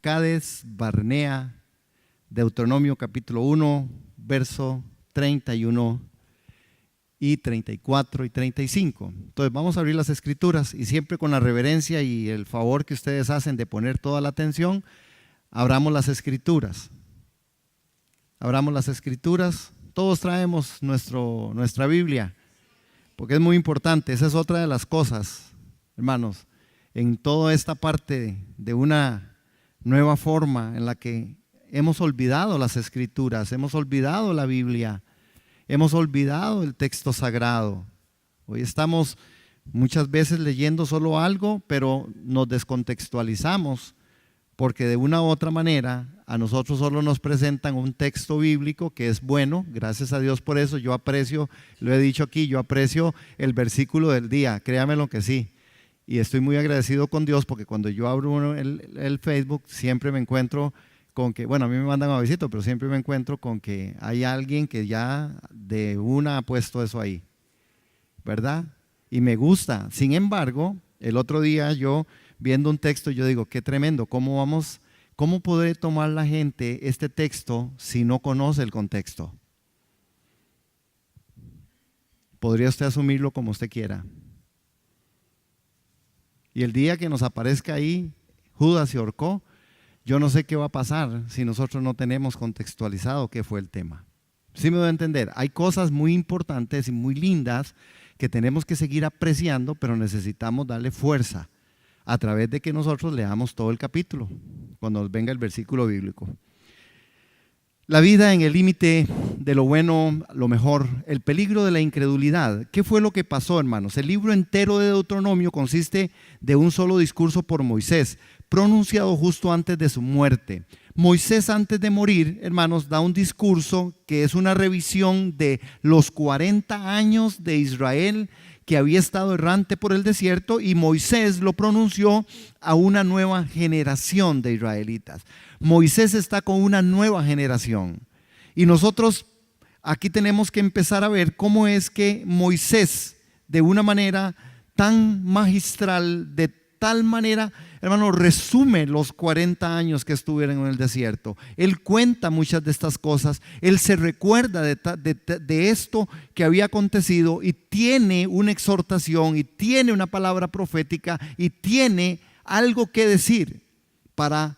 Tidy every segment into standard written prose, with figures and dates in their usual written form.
Cades Barnea, Deuteronomio capítulo 1, verso 31 y 34 y 35. Entonces vamos a abrir las escrituras y siempre con la reverencia y el favor que ustedes hacen de poner toda la atención, abramos las escrituras. Abramos las escrituras. Todos traemos nuestra Biblia, porque es muy importante. Esa es otra de las cosas, hermanos, en toda esta parte de una nueva forma en la que hemos olvidado las escrituras, hemos olvidado la Biblia, hemos olvidado el texto sagrado. Hoy estamos muchas veces leyendo solo algo, pero nos descontextualizamos, porque de una u otra manera a nosotros solo nos presentan un texto bíblico que es bueno, gracias a Dios por eso. Yo aprecio, lo he dicho aquí, yo aprecio el versículo del día, créamelo que sí. Y estoy muy agradecido con Dios porque cuando yo abro el Facebook siempre me encuentro con que, bueno, a mí me mandan a visito, pero siempre me encuentro con que hay alguien que ya de una ha puesto eso ahí, ¿verdad? Y me gusta. Sin embargo, el otro día yo viendo un texto, yo digo, qué tremendo, ¿cómo podré tomar la gente este texto si no conoce el contexto? Podría usted asumirlo como usted quiera. Y el día que nos aparezca ahí, Judas se ahorcó, yo no sé qué va a pasar si nosotros no tenemos contextualizado qué fue el tema. ¿Sí me doy a entender? Hay cosas muy importantes y muy lindas que tenemos que seguir apreciando, pero necesitamos darle fuerza a través de que nosotros leamos todo el capítulo, cuando nos venga el versículo bíblico. La vida en el límite de lo bueno, lo mejor, el peligro de la incredulidad. ¿Qué fue lo que pasó, hermanos? El libro entero de Deuteronomio consiste de un solo discurso por Moisés, pronunciado justo antes de su muerte. Moisés, antes de morir, hermanos, da un discurso que es una revisión de los 40 años de Israel que había estado errante por el desierto, y Moisés lo pronunció a una nueva generación de israelitas. Moisés está con una nueva generación y nosotros aquí tenemos que empezar a ver cómo es que Moisés, de una manera tan magistral, de tal manera, hermano, resume los 40 años que estuvieron en el desierto. Él cuenta muchas de estas cosas, él se recuerda de esto que había acontecido y tiene una exhortación y tiene una palabra profética y tiene algo que decir para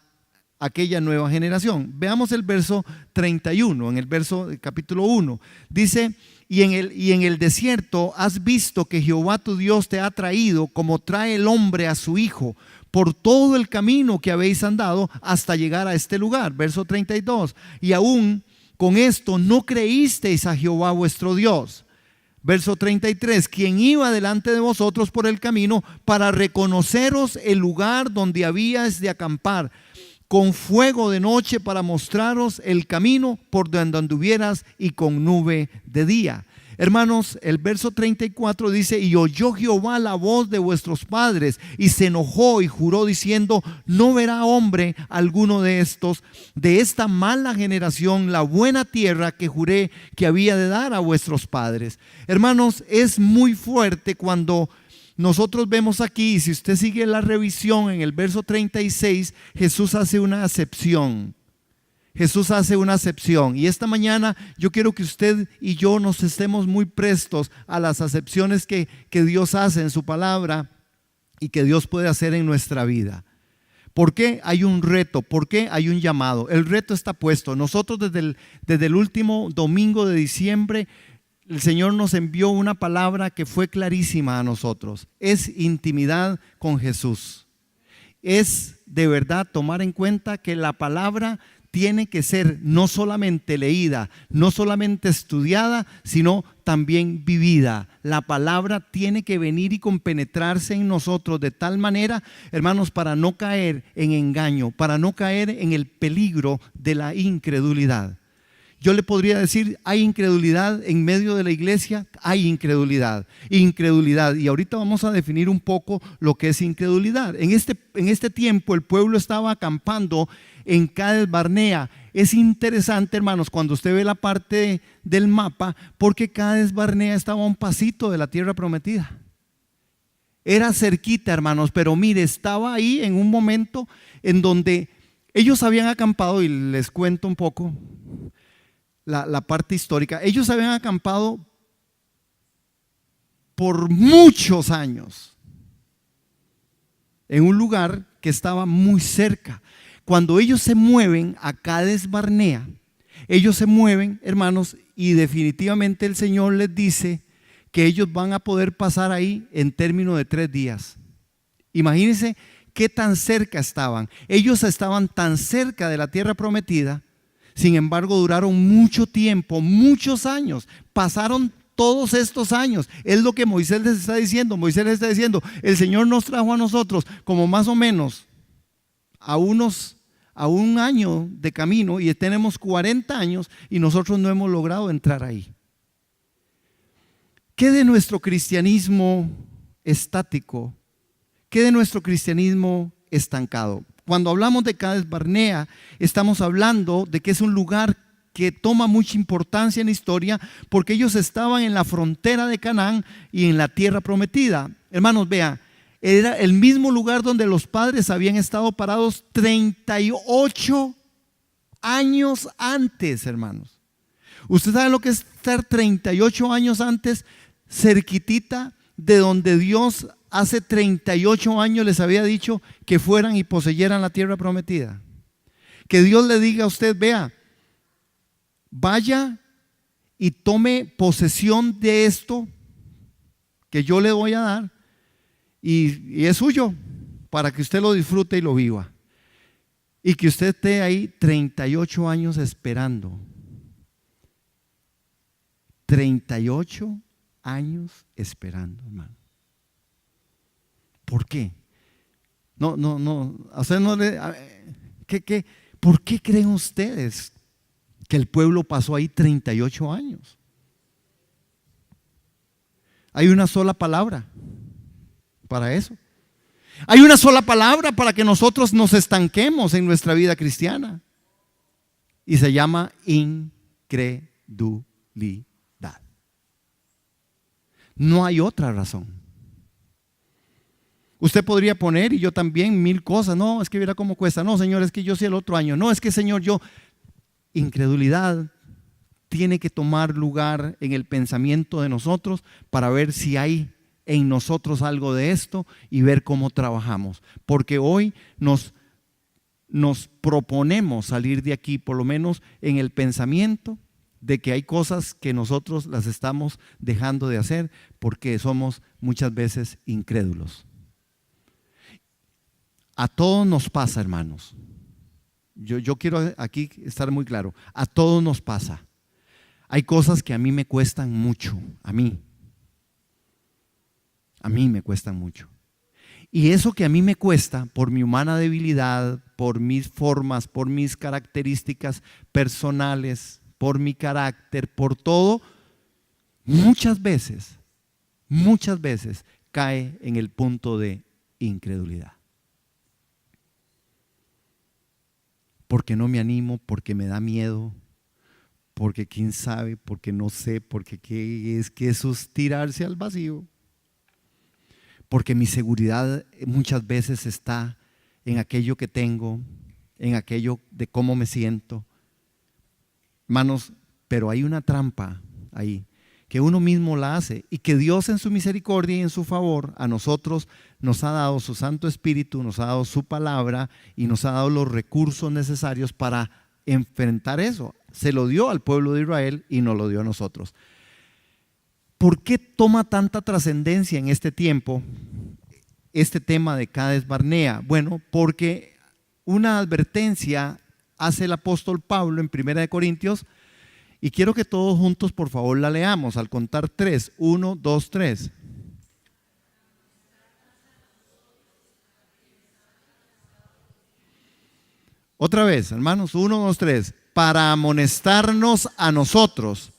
aquella nueva generación. Veamos el verso 31, en el verso del capítulo 1. Dice: y en el desierto has visto que Jehová tu Dios te ha traído como trae el hombre a su hijo, por todo el camino que habéis andado hasta llegar a este lugar. Verso 32. Y aún con esto no creísteis a Jehová vuestro Dios. Verso 33. Quien iba delante de vosotros por el camino para reconoceros el lugar donde habíais de acampar, con fuego de noche para mostraros el camino por donde anduvieras, y con nube de día. Hermanos, el verso 34 dice: y oyó Jehová la voz de vuestros padres, y se enojó y juró diciendo: no verá hombre alguno de esta mala generación, la buena tierra que juré que había de dar a vuestros padres. Hermanos, es muy fuerte cuando nosotros vemos aquí, y si usted sigue la revisión en el verso 36, Jesús hace una acepción. Jesús hace una acepción, y esta mañana yo quiero que usted y yo nos estemos muy prestos a las acepciones que Dios hace en su palabra y que Dios puede hacer en nuestra vida. ¿Por qué hay un reto? ¿Por qué hay un llamado? El reto está puesto. Nosotros desde el último domingo de diciembre, el Señor nos envió una palabra que fue clarísima a nosotros. Es intimidad con Jesús. Es de verdad tomar en cuenta que la palabra tiene que ser no solamente leída, no solamente estudiada, sino también vivida. La palabra tiene que venir y compenetrarse en nosotros de tal manera, hermanos, para no caer en engaño, para no caer en el peligro de la incredulidad. Yo le podría decir, hay incredulidad en medio de la iglesia, hay incredulidad, y ahorita vamos a definir un poco lo que es incredulidad. En este tiempo el pueblo estaba acampando en Cades Barnea. Es interesante, hermanos, cuando usted ve la parte del mapa, porque Cades Barnea estaba a un pasito de la tierra prometida. Era cerquita, hermanos, pero mire, estaba ahí en un momento en donde Ellos habían acampado, y les cuento un poco la parte histórica. Ellos habían acampado por muchos años en un lugar que estaba muy cerca. Cuando ellos se mueven a Cades Barnea, ellos se mueven, hermanos, y definitivamente el Señor les dice que ellos van a poder pasar ahí en términos de 3 días. Imagínense qué tan cerca estaban. Ellos estaban tan cerca de la tierra prometida, sin embargo duraron mucho tiempo, muchos años. Pasaron todos estos años. Es lo que Moisés les está diciendo. Moisés les está diciendo, el Señor nos trajo a nosotros como más o menos a un año de camino, y tenemos 40 años y nosotros no hemos logrado entrar ahí. ¿Qué de nuestro cristianismo estático? ¿Qué de nuestro cristianismo estancado? Cuando hablamos de Cades Barnea, estamos hablando de que es un lugar que toma mucha importancia en la historia, porque ellos estaban en la frontera de Canaán y en la tierra prometida. Hermanos, vean, era el mismo lugar donde los padres habían estado parados 38 años antes, hermanos. ¿Usted sabe lo que es estar 38 años antes, cerquitita de donde Dios hace 38 años les había dicho que fueran y poseyeran la tierra prometida? Que Dios le diga a usted, vea, vaya y tome posesión de esto que yo le voy a dar, y es suyo para que usted lo disfrute y lo viva, y que usted esté ahí 38 años esperando. 38 años esperando, hermano. ¿Por qué? No, o sea, ¿por qué creen ustedes que el pueblo pasó ahí 38 años? Hay una sola palabra para eso. Hay una sola palabra para que nosotros nos estanquemos en nuestra vida cristiana, y se llama incredulidad. No hay otra razón. Usted podría poner, y yo también, 1000 cosas. No, es que mira cómo cuesta. No, Señor, es que yo sí el otro año. No, es que, Señor, yo... Incredulidad tiene que tomar lugar en el pensamiento de nosotros para ver si hay en nosotros algo de esto y ver cómo trabajamos. Porque hoy nos proponemos salir de aquí, por lo menos en el pensamiento de que hay cosas que nosotros las estamos dejando de hacer porque somos muchas veces incrédulos. A todos nos pasa, hermanos. Yo quiero aquí estar muy claro. A todos nos pasa. Hay cosas que a mí me cuestan mucho. A mí me cuestan mucho. Y eso que a mí me cuesta, por mi humana debilidad, por mis formas, por mis características personales, por mi carácter, por todo, muchas veces cae en el punto de incredulidad. Porque no me animo, porque me da miedo, porque quién sabe, porque no sé, porque qué es que eso es tirarse al vacío. Porque mi seguridad muchas veces está en aquello que tengo, en aquello de cómo me siento. Hermanos, pero hay una trampa ahí, que uno mismo la hace, y que Dios en su misericordia y en su favor a nosotros nos ha dado su Santo Espíritu, nos ha dado su palabra y nos ha dado los recursos necesarios para enfrentar eso. Se lo dio al pueblo de Israel y nos lo dio a nosotros. ¿Por qué toma tanta trascendencia en este tiempo este tema de Cades Barnea? Bueno, porque una advertencia hace el apóstol Pablo en 1 Corintios, y quiero que todos juntos por favor la leamos al contar 3, 1, 2, 3. Otra vez, hermanos, 1, 2, 3. Para amonestarnos a nosotros,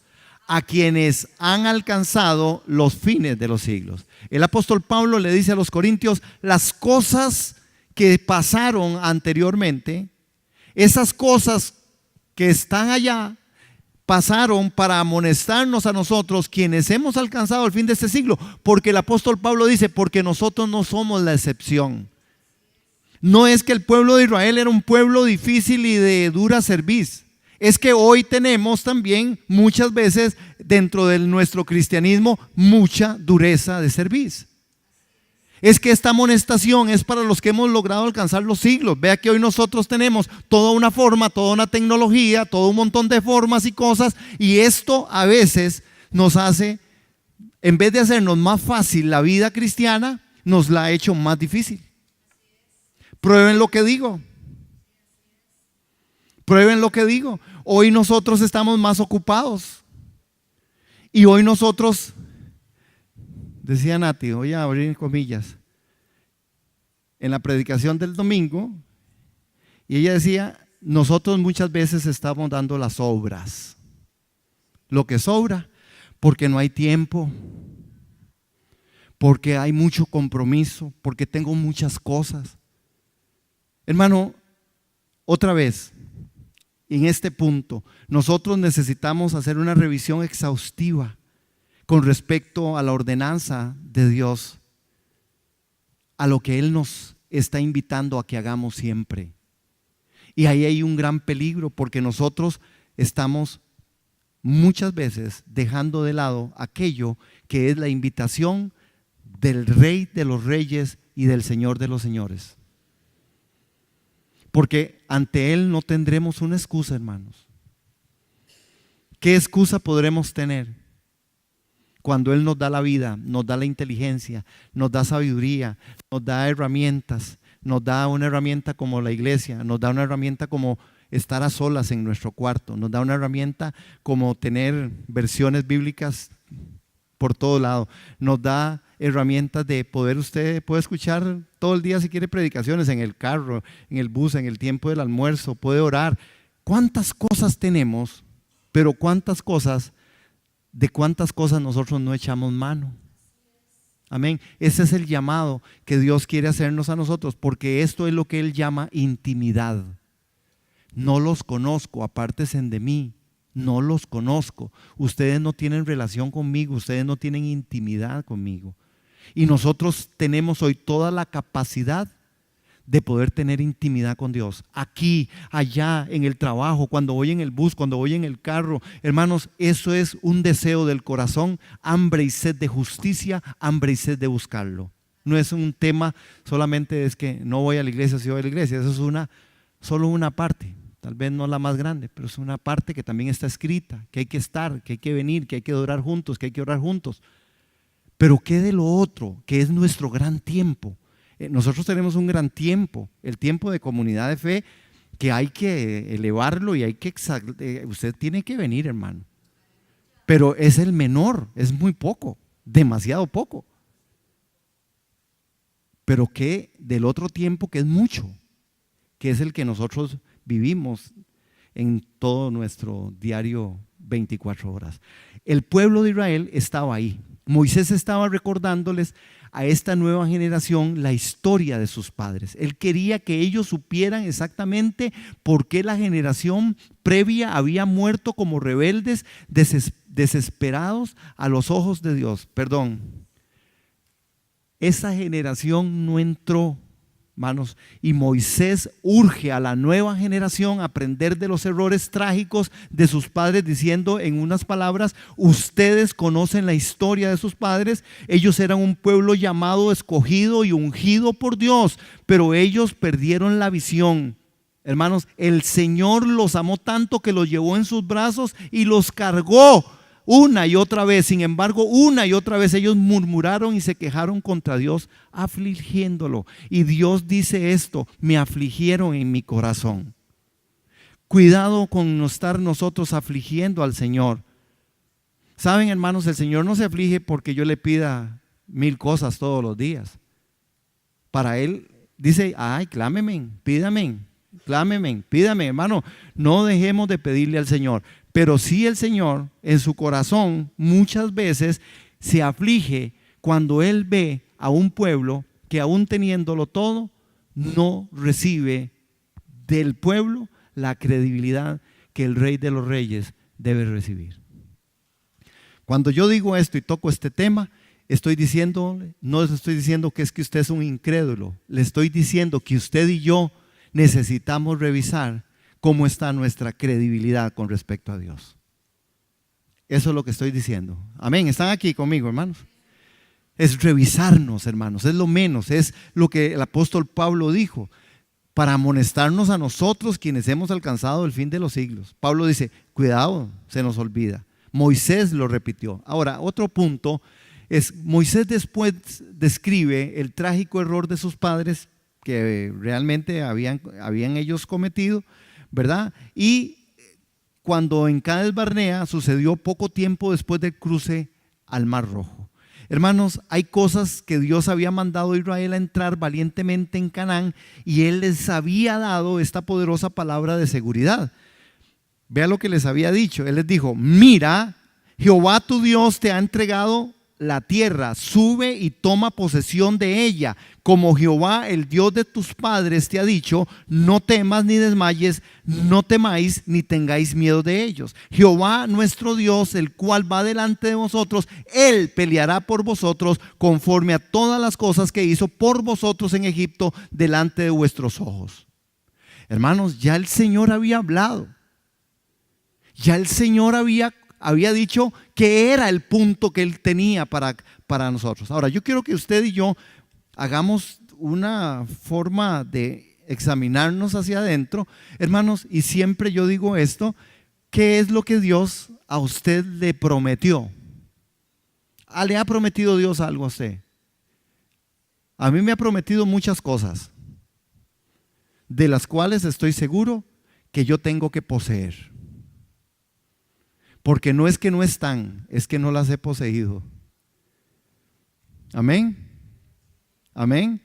a quienes han alcanzado los fines de los siglos. El apóstol Pablo le dice a los corintios las cosas que pasaron anteriormente, esas cosas que están allá, pasaron para amonestarnos a nosotros, quienes hemos alcanzado el fin de este siglo. Porque el apóstol Pablo dice, porque nosotros no somos la excepción. No es que el pueblo de Israel era un pueblo difícil y de dura cerviz. Es que hoy tenemos también muchas veces dentro de nuestro cristianismo mucha dureza de cerviz. Es que esta amonestación es para los que hemos logrado alcanzar los siglos. Vea que hoy nosotros tenemos toda una forma, toda una tecnología, todo un montón de formas y cosas, y esto a veces nos hace, en vez de hacernos más fácil la vida cristiana, nos la ha hecho más difícil. Prueben lo que digo. Prueben lo que digo. Hoy nosotros estamos más ocupados. Y hoy nosotros, decía Nati, voy a abrir comillas, en la predicación del domingo, y ella decía, nosotros muchas veces estamos dando las obras, lo que sobra, porque no hay tiempo, porque hay mucho compromiso, porque tengo muchas cosas. Hermano, otra vez, en este punto, nosotros necesitamos hacer una revisión exhaustiva con respecto a la ordenanza de Dios, a lo que Él nos está invitando a que hagamos siempre. Y ahí hay un gran peligro, porque nosotros estamos muchas veces dejando de lado aquello que es la invitación del Rey de los Reyes y del Señor de los Señores. Porque ante Él no tendremos una excusa, hermanos. ¿Qué excusa podremos tener cuando Él nos da la vida, nos da la inteligencia, nos da sabiduría, nos da herramientas, nos da una herramienta como la iglesia, nos da una herramienta como estar a solas en nuestro cuarto, nos da una herramienta como tener versiones bíblicas por todo lado, nos da herramientas de poder, usted puede escuchar todo el día si quiere predicaciones en el carro, en el bus, en el tiempo del almuerzo, puede orar. ¿Cuántas cosas tenemos? Pero de cuántas cosas nosotros no echamos mano. Amén. Ese es el llamado que Dios quiere hacernos a nosotros, porque esto es lo que Él llama intimidad. No los conozco, apártense de mí. No los conozco. Ustedes no tienen relación conmigo, ustedes no tienen intimidad conmigo. Y nosotros tenemos hoy toda la capacidad de poder tener intimidad con Dios. Aquí, allá, en el trabajo, cuando voy en el bus, cuando voy en el carro. Hermanos, eso es un deseo del corazón, hambre y sed de justicia, hambre y sed de buscarlo. No es un tema solamente es que no voy a la iglesia, si voy a la iglesia. Eso es solo una parte. Tal vez no la más grande, pero es una parte que también está escrita, que hay que estar, que hay que venir, que hay que adorar juntos, que hay que orar juntos. Pero ¿qué de lo otro? Que es nuestro gran tiempo. Nosotros tenemos un gran tiempo, el tiempo de comunidad de fe, que hay que elevarlo y hay que usted tiene que venir, hermano. Pero es el menor, es muy poco, demasiado poco. Pero ¿qué del otro tiempo que es mucho? Que es el que nosotros vivimos en todo nuestro diario 24 horas. El pueblo de Israel estaba ahí. Moisés estaba recordándoles a esta nueva generación la historia de sus padres. Él quería que ellos supieran exactamente por qué la generación previa había muerto como rebeldes, desesperados a los ojos de Dios. Perdón, esa generación no entró, hermanos, y Moisés urge a la nueva generación a aprender de los errores trágicos de sus padres, diciendo en unas palabras: ustedes conocen la historia de sus padres. Ellos eran un pueblo llamado, escogido y ungido por Dios, pero ellos perdieron la visión. Hermanos, el Señor los amó tanto que los llevó en sus brazos y los cargó una y otra vez. Sin embargo, una y otra vez ellos murmuraron y se quejaron contra Dios, afligiéndolo. Y Dios dice esto: me afligieron en mi corazón. Cuidado con no estar nosotros afligiendo al Señor. Saben, hermanos, el Señor no se aflige porque yo le pida 1000 cosas todos los días. Para Él dice: ay, clámeme, pídame, clámeme, pídame. Hermano, no dejemos de pedirle al Señor. Pero sí, el Señor en su corazón muchas veces se aflige cuando Él ve a un pueblo que, aún teniéndolo todo, no recibe del pueblo la credibilidad que el Rey de los Reyes debe recibir. Cuando yo digo esto y toco este tema, estoy diciendo, no les estoy diciendo que es que usted es un incrédulo, le estoy diciendo que usted y yo necesitamos revisar cómo está nuestra credibilidad con respecto a Dios. Eso es lo que estoy diciendo. Amén, ¿están aquí conmigo, hermanos? Es revisarnos, hermanos, es lo menos, es lo que el apóstol Pablo dijo, para amonestarnos a nosotros quienes hemos alcanzado el fin de los siglos. Pablo dice, cuidado, se nos olvida. Moisés lo repitió. Ahora, otro punto es, Moisés después describe el trágico error de sus padres que realmente habían ellos cometido, ¿verdad? Y cuando en Cades Barnea sucedió poco tiempo después del cruce al Mar Rojo. Hermanos, hay cosas que Dios había mandado a Israel a entrar valientemente en Canaán y Él les había dado esta poderosa palabra de seguridad. Vea lo que les había dicho. Él les dijo, mira, Jehová tu Dios te ha entregado la tierra, sube y toma posesión de ella. Como Jehová, el Dios de tus padres, te ha dicho, no temas ni desmayes, no temáis ni tengáis miedo de ellos. Jehová nuestro Dios, el cual va delante de vosotros, Él peleará por vosotros conforme a todas las cosas que hizo por vosotros en Egipto delante de vuestros ojos. Hermanos, ya el Señor había hablado. Ya el Señor había dicho que era el punto que Él tenía para nosotros. Ahora, yo quiero que usted y yo hagamos una forma de examinarnos hacia adentro, hermanos, y siempre yo digo esto, ¿qué es lo que Dios a usted le prometió? ¿Le ha prometido Dios algo a usted? A mí me ha prometido muchas cosas, de las cuales estoy seguro que yo tengo que poseer. Porque no es que no están, es que no las he poseído. Amén. Amén.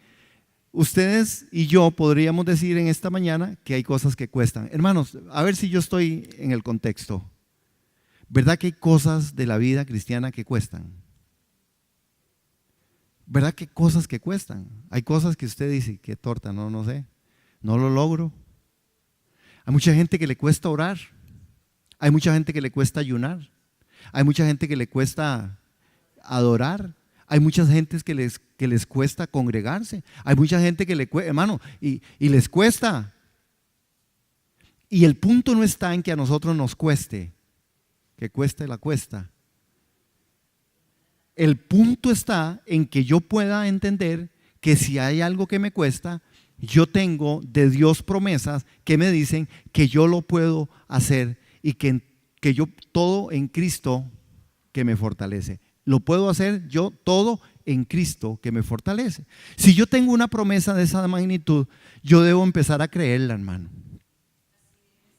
Ustedes y yo podríamos decir en esta mañana que hay cosas que cuestan. Hermanos, a ver si yo estoy en el contexto. ¿Verdad que hay cosas de la vida cristiana que cuestan? ¿Verdad que hay cosas que cuestan? Hay cosas que usted dice, qué torta, no sé, no lo logro. Hay mucha gente que le cuesta orar. Hay mucha gente que le cuesta ayunar. Hay mucha gente que le cuesta adorar. Hay muchas gentes que les cuesta congregarse. Hay mucha gente que le cuesta, hermano, y les cuesta. Y el punto no está en que a nosotros nos cueste, que cueste la cuesta. El punto está en que yo pueda entender que si hay algo que me cuesta, yo tengo de Dios promesas que me dicen que yo lo puedo hacer y que yo todo en Cristo que me fortalece. Lo puedo hacer yo todo en Cristo que me fortalece. Si yo tengo una promesa de esa magnitud, yo debo empezar a creerla, hermano.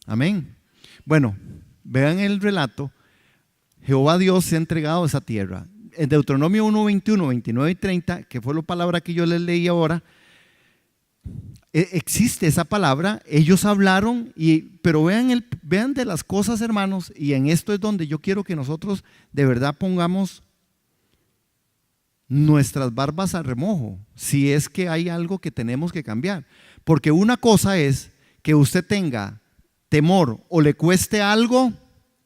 Amén. Bueno, vean el relato. Jehová Dios se ha entregado esa tierra. En Deuteronomio 1, 21, 29 y 30, que fue la palabra que yo les leí ahora, existe esa palabra, ellos hablaron, pero vean de las cosas, hermanos, y en esto es donde yo quiero que nosotros de verdad pongamos nuestras barbas a remojo, si es que hay algo que tenemos que cambiar. Porque una cosa es que usted tenga temor o le cueste algo,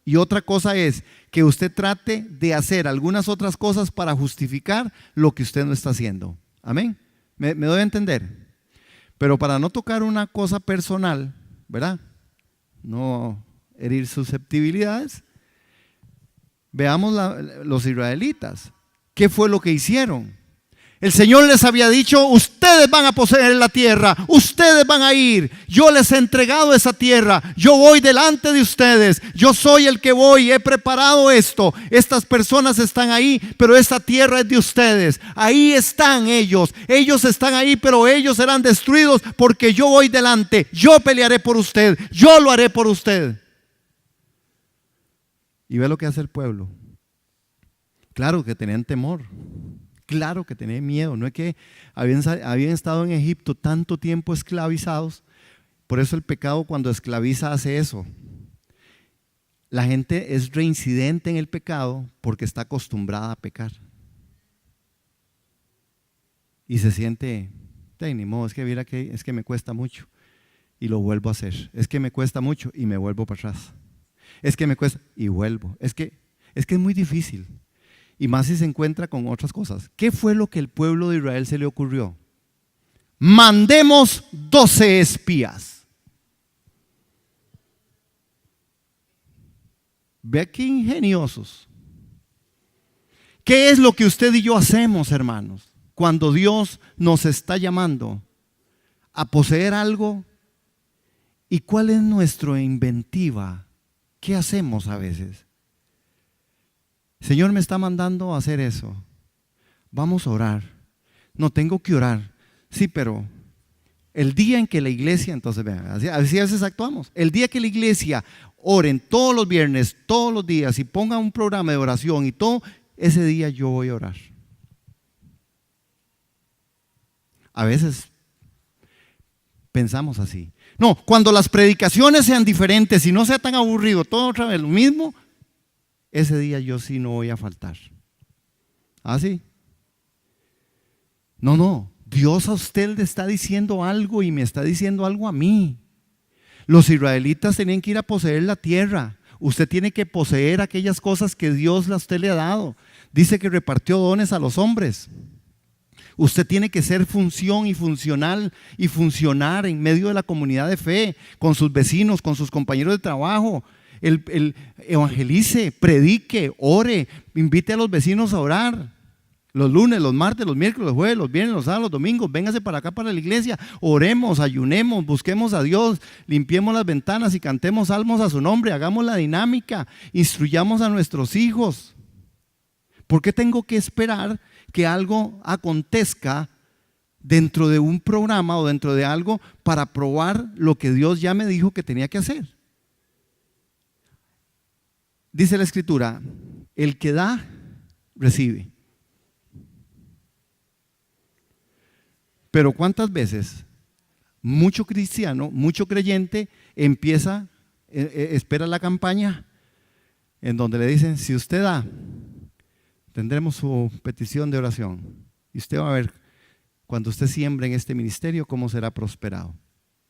y otra cosa es que usted trate de hacer algunas otras cosas para justificar lo que usted no está haciendo. Amén. ¿Me doy a entender? Pero para no tocar una cosa personal, ¿verdad? No herir susceptibilidades. Veamos los israelitas. ¿Qué fue lo que hicieron? El Señor les había dicho, ustedes van a poseer la tierra, ustedes van a ir, yo les he entregado esa tierra, yo voy delante de ustedes, yo soy el que voy, he preparado esto, estas personas están ahí, pero esta tierra es de ustedes, ahí están ellos están ahí, pero ellos serán destruidos porque yo voy delante, yo pelearé por usted, yo lo haré por usted. Y ve lo que hace el pueblo. Claro que tenían temor. Claro que tenían miedo, no es que habían estado en Egipto tanto tiempo esclavizados. Por eso el pecado cuando esclaviza hace eso. La gente es reincidente en el pecado porque está acostumbrada a pecar. Y se siente, ni modo, es que mira que es que me cuesta mucho y lo vuelvo a hacer. Es que me cuesta mucho y me vuelvo para atrás. Es que me cuesta y vuelvo. Es que es muy difícil. Y más si se encuentra con otras cosas. ¿Qué fue lo que el pueblo de Israel se le ocurrió? Mandemos 12 espías. Ve qué ingeniosos. ¿Qué es lo que usted y yo hacemos, hermanos, cuando Dios nos está llamando a poseer algo? ¿Y cuál es nuestra inventiva? ¿Qué hacemos a veces? Señor me está mandando a hacer eso. Vamos a orar. No tengo que orar. Sí, pero el día en que la iglesia, entonces vean, así a veces actuamos. El día que la iglesia oren todos los viernes, todos los días y ponga un programa de oración y todo, ese día yo voy a orar. A veces pensamos así. No, cuando las predicaciones sean diferentes y no sea tan aburrido, todo otra vez lo mismo, ese día yo sí no voy a faltar. ¿Ah, sí? No, Dios a usted le está diciendo algo y me está diciendo algo a mí. Los israelitas tenían que ir a poseer la tierra. Usted tiene que poseer aquellas cosas que Dios a usted le ha dado. Dice que repartió dones a los hombres. Usted tiene que ser función y funcional y funcionar en medio de la comunidad de fe, con sus vecinos, con sus compañeros de trabajo. Evangelice, predique, ore, invite a los vecinos a orar. Los lunes, los martes, los miércoles, los jueves, los viernes, los sábados, los domingos, véngase para acá para la iglesia, oremos, ayunemos, busquemos a Dios, limpiemos las ventanas y cantemos salmos a su nombre, hagamos la dinámica, instruyamos a nuestros hijos. ¿Por qué tengo que esperar que algo acontezca dentro de un programa o dentro de algo para probar lo que Dios ya me dijo que tenía que hacer? Dice la Escritura, el que da, recibe. Pero ¿cuántas veces mucho cristiano, mucho creyente empieza, espera la campaña en donde le dicen, si usted da, tendremos su petición de oración y usted va a ver cuando usted siembre en este ministerio cómo será prosperado?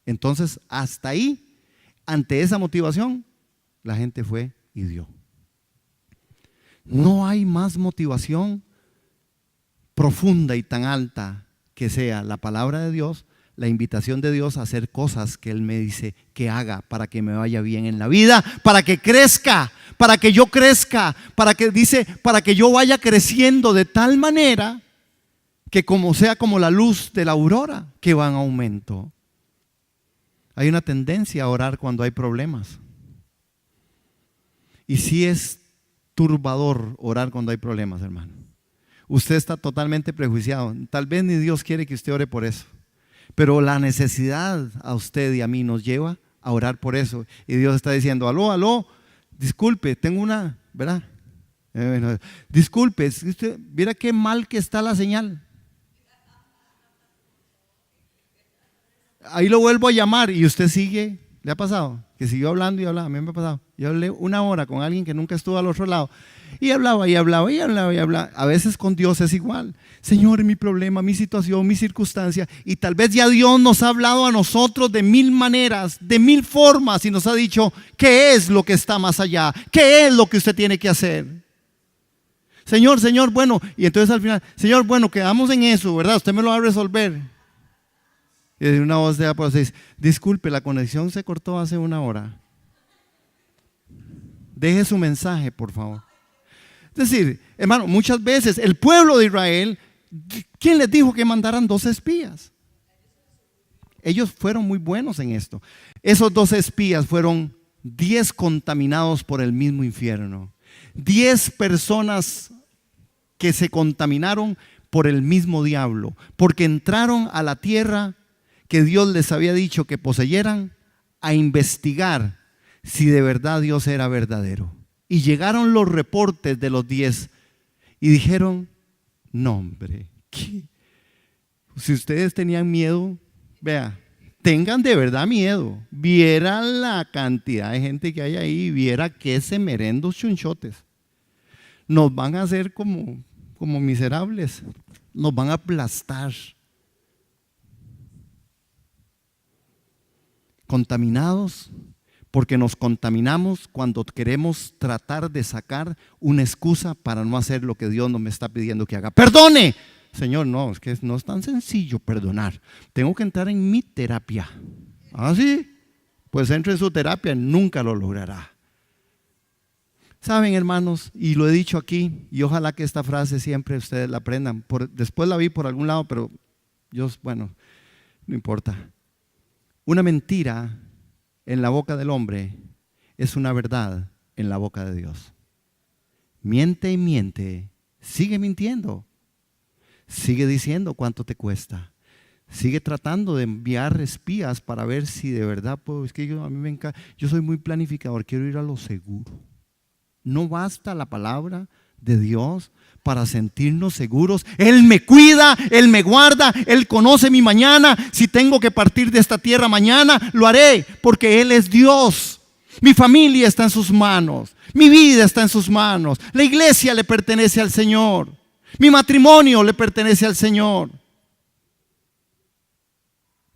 Entonces hasta ahí, ante esa motivación, la gente fue y dio. No hay más motivación profunda y tan alta que sea la palabra de Dios, la invitación de Dios a hacer cosas que Él me dice que haga para que me vaya bien en la vida, para que crezca, para que yo crezca, para que yo vaya creciendo de tal manera que como sea como la luz de la aurora que va en aumento. Hay una tendencia a orar cuando hay problemas. Y sí es turbador orar cuando hay problemas, hermano. Usted está totalmente prejuiciado. Tal vez ni Dios quiere que usted ore por eso. Pero la necesidad a usted y a mí nos lleva a orar por eso. Y Dios está diciendo, aló, disculpe, tengo una, ¿verdad? Disculpe, usted, mira qué mal que está la señal. Ahí lo vuelvo a llamar y usted sigue, ¿le ha pasado? Que siguió hablando y hablaba, a mí me ha pasado. Yo hablé una hora con alguien que nunca estuvo al otro lado. Y hablaba. A veces con Dios es igual. Señor, mi problema, mi situación, mi circunstancia. Y tal vez ya Dios nos ha hablado a nosotros de 1000 maneras, de 1000 formas. Y nos ha dicho, ¿qué es lo que está más allá? ¿Qué es lo que usted tiene que hacer? Señor, bueno. Y entonces al final, Señor, bueno, quedamos en eso, ¿verdad? Usted me lo va a resolver. Y de una voz de allá por los 6, disculpe, la conexión se cortó hace una hora. Deje su mensaje, por favor. Es decir, hermano, muchas veces el pueblo de Israel, ¿quién les dijo que mandaran 12 espías? Ellos fueron muy buenos en esto. Esos 12 espías fueron 10 contaminados por el mismo infierno. 10 personas que se contaminaron por el mismo diablo, porque entraron a la tierra que Dios les había dicho que poseyeran, a investigar si de verdad Dios era verdadero. Y llegaron los reportes de los 10 y dijeron, no hombre, ¿qué? Si ustedes tenían miedo, vea, tengan de verdad miedo. Viera la cantidad de gente que hay ahí, viera que se merendos chunchotes. Nos van a hacer como miserables, nos van a aplastar. Contaminados porque nos contaminamos cuando queremos tratar de sacar una excusa para no hacer lo que Dios nos me está pidiendo que haga. ¡Perdone! Señor, no, es que no es tan sencillo perdonar. Tengo que entrar en mi terapia. ¿Ah, sí? Pues entre en su terapia, nunca lo logrará. Saben, hermanos, y lo he dicho aquí, y ojalá que esta frase siempre ustedes la aprendan. Después la vi por algún lado, pero bueno, no importa. Una mentira en la boca del hombre es una verdad en la boca de Dios. Miente y miente, sigue mintiendo, sigue diciendo cuánto te cuesta, sigue tratando de enviar espías para ver si de verdad puedo. Es que a mí me encanta, yo soy muy planificador, quiero ir a lo seguro. No basta la palabra de Dios para sentirnos seguros. Él me cuida, Él me guarda, Él conoce mi mañana. Si tengo que partir de esta tierra mañana, lo haré, porque Él es Dios. Mi familia está en sus manos, mi vida está en sus manos, la iglesia le pertenece al Señor, mi matrimonio le pertenece al Señor.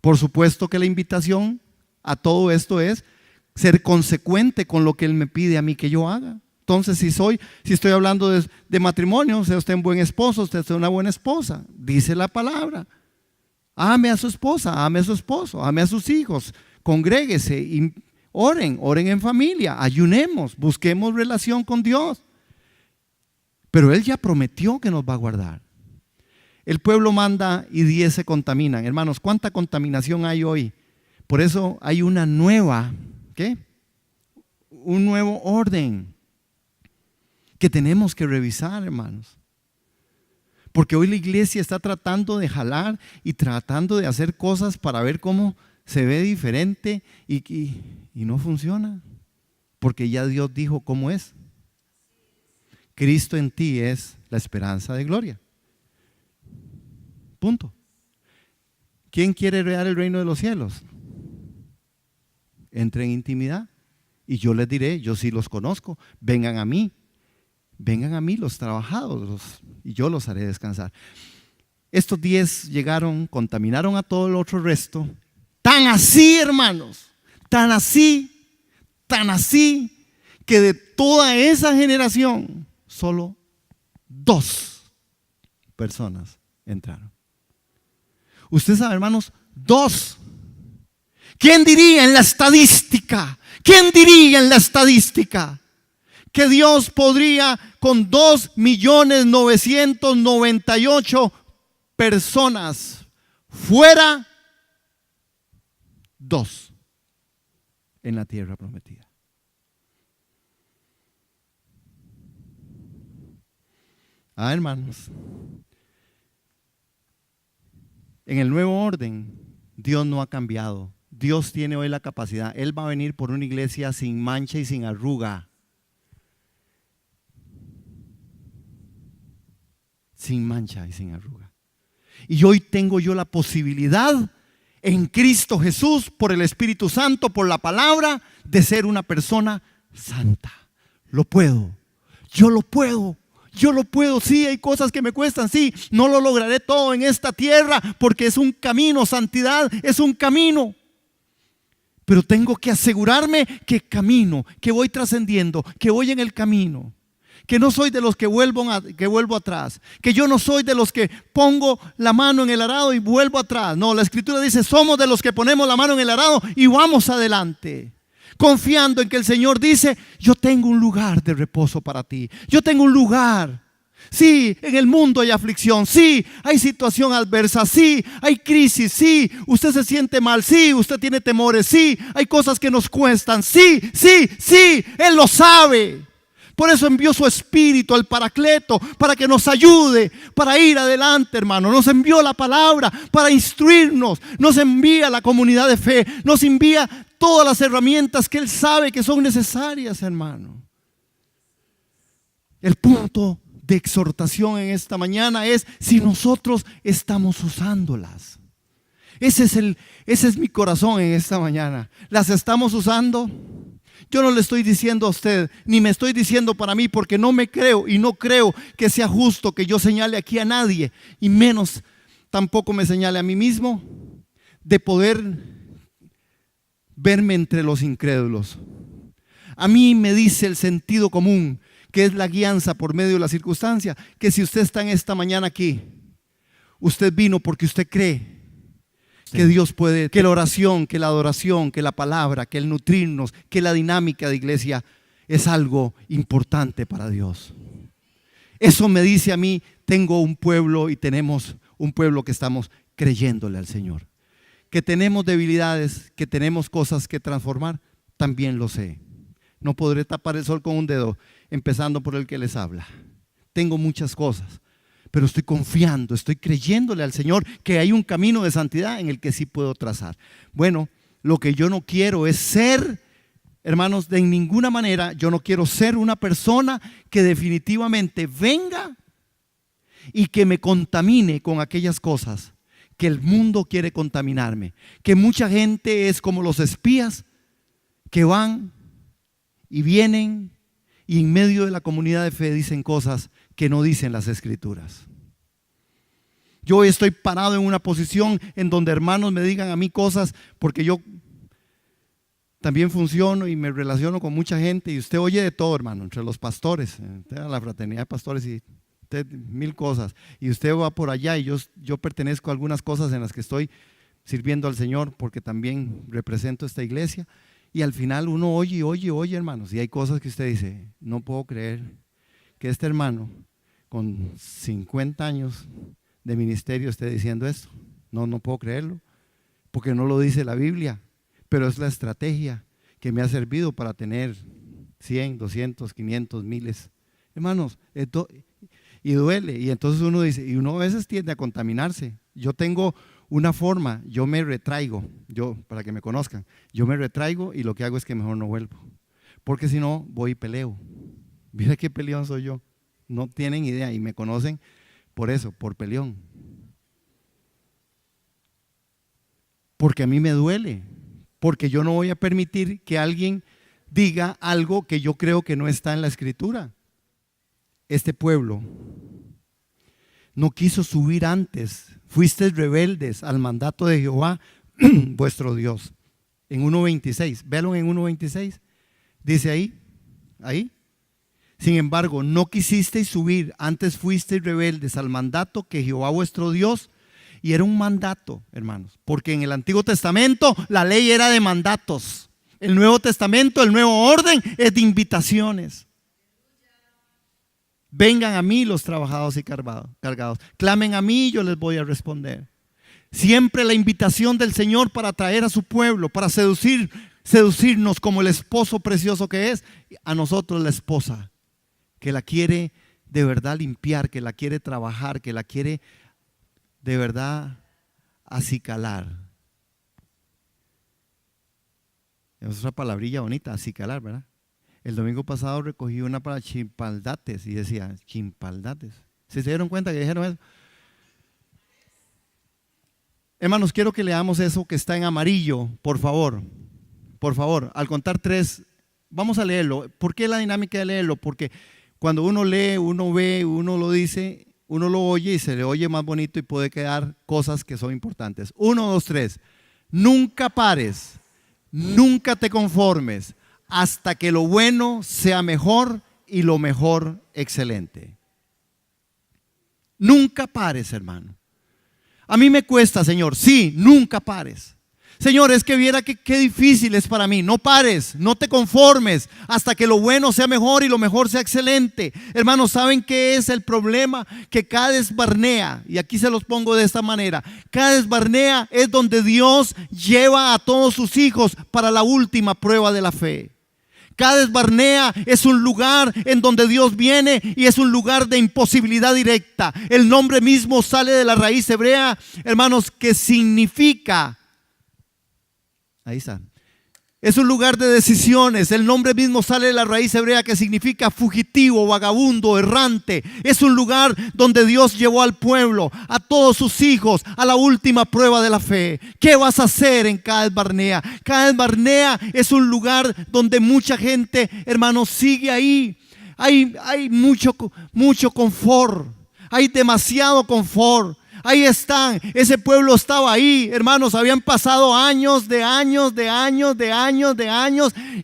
Por supuesto que la invitación a todo esto es ser consecuente con lo que Él me pide a mí que yo haga. Entonces, si estoy hablando de matrimonio, sea usted un buen esposo, usted es una buena esposa, dice la palabra. Ame a su esposa, ame a su esposo, ame a sus hijos, congréguese y oren en familia, ayunemos, busquemos relación con Dios. Pero Él ya prometió que nos va a guardar. El pueblo manda y 10 se contaminan. Hermanos, ¿cuánta contaminación hay hoy? Por eso hay una nueva, un nuevo orden que tenemos que revisar, hermanos. Porque hoy la iglesia está tratando de jalar y tratando de hacer cosas para ver cómo se ve diferente y no funciona. Porque ya Dios dijo cómo es. Cristo en ti es la esperanza de gloria. Punto. ¿Quién quiere heredar el reino de los cielos? Entre en intimidad y yo les diré, yo sí los conozco, vengan a mí los trabajados y yo los haré descansar. Estos 10 llegaron, contaminaron a todo el otro resto, tan así, hermanos, tan así, que de toda esa generación solo 2 personas entraron. Usted sabe, hermanos, 2. ¿Quién diría en la estadística? ¿Quién diría en la estadística que Dios podría con 2.998.000 personas fuera 2 en la tierra prometida? Hermanos, en el nuevo orden, Dios no ha cambiado. Dios tiene hoy la capacidad. Él va a venir por una iglesia sin mancha y sin arruga. Sin mancha y sin arruga. Y hoy tengo yo la posibilidad en Cristo Jesús, por el Espíritu Santo, por la palabra, de ser una persona santa. Lo puedo. Yo lo puedo. Sí, hay cosas que me cuestan, sí, no lo lograré todo en esta tierra porque es un camino, santidad es un camino. Pero tengo que asegurarme que camino, que voy trascendiendo, que voy en el camino, que no soy de los que vuelvo atrás, que yo no soy de los que pongo la mano en el arado y vuelvo atrás. No, la Escritura dice, somos de los que ponemos la mano en el arado y vamos adelante. Confiando en que el Señor dice, yo tengo un lugar de reposo para ti. Yo tengo un lugar. Sí, en el mundo hay aflicción. Sí, hay situación adversa. Sí, hay crisis. Sí, usted se siente mal. Sí, usted tiene temores. Sí, hay cosas que nos cuestan. Sí, Él lo sabe. Por eso envió su Espíritu, el Paracleto, para que nos ayude, para ir adelante, hermano. Nos envió la palabra para instruirnos. Nos envía la comunidad de fe. Nos envía todas las herramientas que Él sabe que son necesarias, hermano. El punto de exhortación en esta mañana es si nosotros estamos usándolas. Ese es mi corazón en esta mañana. ¿Las estamos usando? Yo no le estoy diciendo a usted, ni me estoy diciendo para mí, porque no me creo y no creo que sea justo que yo señale aquí a nadie, y menos tampoco me señale a mí mismo, de poder verme entre los incrédulos. A mí me dice el sentido común, que es la guianza por medio de la circunstancia, que si usted está en esta mañana aquí, usted vino porque usted cree que Dios puede, que la oración, que la adoración, que la palabra, que el nutrirnos, que la dinámica de iglesia es algo importante para Dios. Eso me dice a mí, tengo un pueblo y tenemos un pueblo que estamos creyéndole al Señor. Que tenemos debilidades, que tenemos cosas que transformar, también lo sé. No podré tapar el sol con un dedo, empezando por el que les habla. Tengo muchas cosas, pero estoy confiando, estoy creyéndole al Señor que hay un camino de santidad en el que sí puedo trazar. Bueno, lo que yo no quiero es ser, hermanos, de ninguna manera, yo no quiero ser una persona que definitivamente venga y que me contamine con aquellas cosas que el mundo quiere contaminarme. Que mucha gente es como los espías que van y vienen y en medio de la comunidad de fe dicen cosas que no dicen las escrituras. Yo hoy estoy parado en una posición en donde hermanos me digan a mí cosas, porque yo también funciono y me relaciono con mucha gente y usted oye de todo, hermano, entre los pastores, la fraternidad de pastores y usted, mil cosas, y usted va por allá y yo pertenezco a algunas cosas en las que estoy sirviendo al Señor porque también represento esta iglesia. Y al final uno oye, hermanos, y hay cosas que usted dice, no puedo creer que este hermano con 50 años de ministerio esté diciendo esto. No puedo creerlo, porque no lo dice la Biblia, pero es la estrategia que me ha servido para tener 100, 200, 500, miles. Hermanos, y duele, y entonces uno dice, y uno a veces tiende a contaminarse. Yo tengo una forma, yo me retraigo, para que me conozcan, yo me retraigo y lo que hago es que mejor no vuelvo, porque si no voy y peleo. Mira qué peleón soy yo, no tienen idea y me conocen por eso, por peleón. Porque a mí me duele, porque yo no voy a permitir que alguien diga algo que yo creo que no está en la escritura. Este pueblo no quiso subir antes, fuisteis rebeldes al mandato de Jehová vuestro Dios. En 1.26, véanlo en 1.26, dice ahí. Sin embargo, no quisisteis subir, antes fuisteis rebeldes al mandato que Jehová vuestro Dios. Y era un mandato, hermanos, porque en el Antiguo Testamento la ley era de mandatos. El Nuevo Testamento, el nuevo orden es de invitaciones. Vengan a mí los trabajados y cargados, clamen a mí y yo les voy a responder. Siempre la invitación del Señor para atraer a su pueblo, para seducirnos como el esposo precioso que es, a nosotros la esposa, que la quiere de verdad limpiar, que la quiere trabajar, que la quiere de verdad acicalar. Es otra palabrilla bonita, acicalar, ¿verdad? El domingo pasado recogí una para chimpaldates y decía, chimpaldates. ¿Sí se dieron cuenta que dijeron eso? Hermanos, quiero que leamos eso que está en amarillo, por favor. Por favor, al contar 3, vamos a leerlo. ¿Por qué la dinámica de leerlo? Porque cuando uno lee, uno ve, uno lo dice, uno lo oye y se le oye más bonito y puede quedar cosas que son importantes. 1, 2, 3. Nunca pares, nunca te conformes hasta que lo bueno sea mejor y lo mejor excelente. Nunca pares, hermano. A mí me cuesta, Señor, sí, nunca pares. Señor, es que viera qué difícil es para mí. No pares, no te conformes hasta que lo bueno sea mejor y lo mejor sea excelente. Hermanos, ¿saben qué es el problema? Que Cades Barnea, y aquí se los pongo de esta manera, Cades Barnea es donde Dios lleva a todos sus hijos para la última prueba de la fe. Cades Barnea es un lugar en donde Dios viene y es un lugar de imposibilidad directa. El nombre mismo sale de la raíz hebrea, hermanos, que significa, ahí está, es un lugar de decisiones. El nombre mismo sale de la raíz hebrea que significa fugitivo, vagabundo, errante. Es un lugar donde Dios llevó al pueblo, a todos sus hijos, a la última prueba de la fe. ¿Qué vas a hacer en Cades Barnea? Cades Barnea es un lugar donde mucha gente, hermanos, sigue ahí. Hay mucho confort, hay demasiado confort. Ahí están, ese pueblo estaba ahí, hermanos, habían pasado años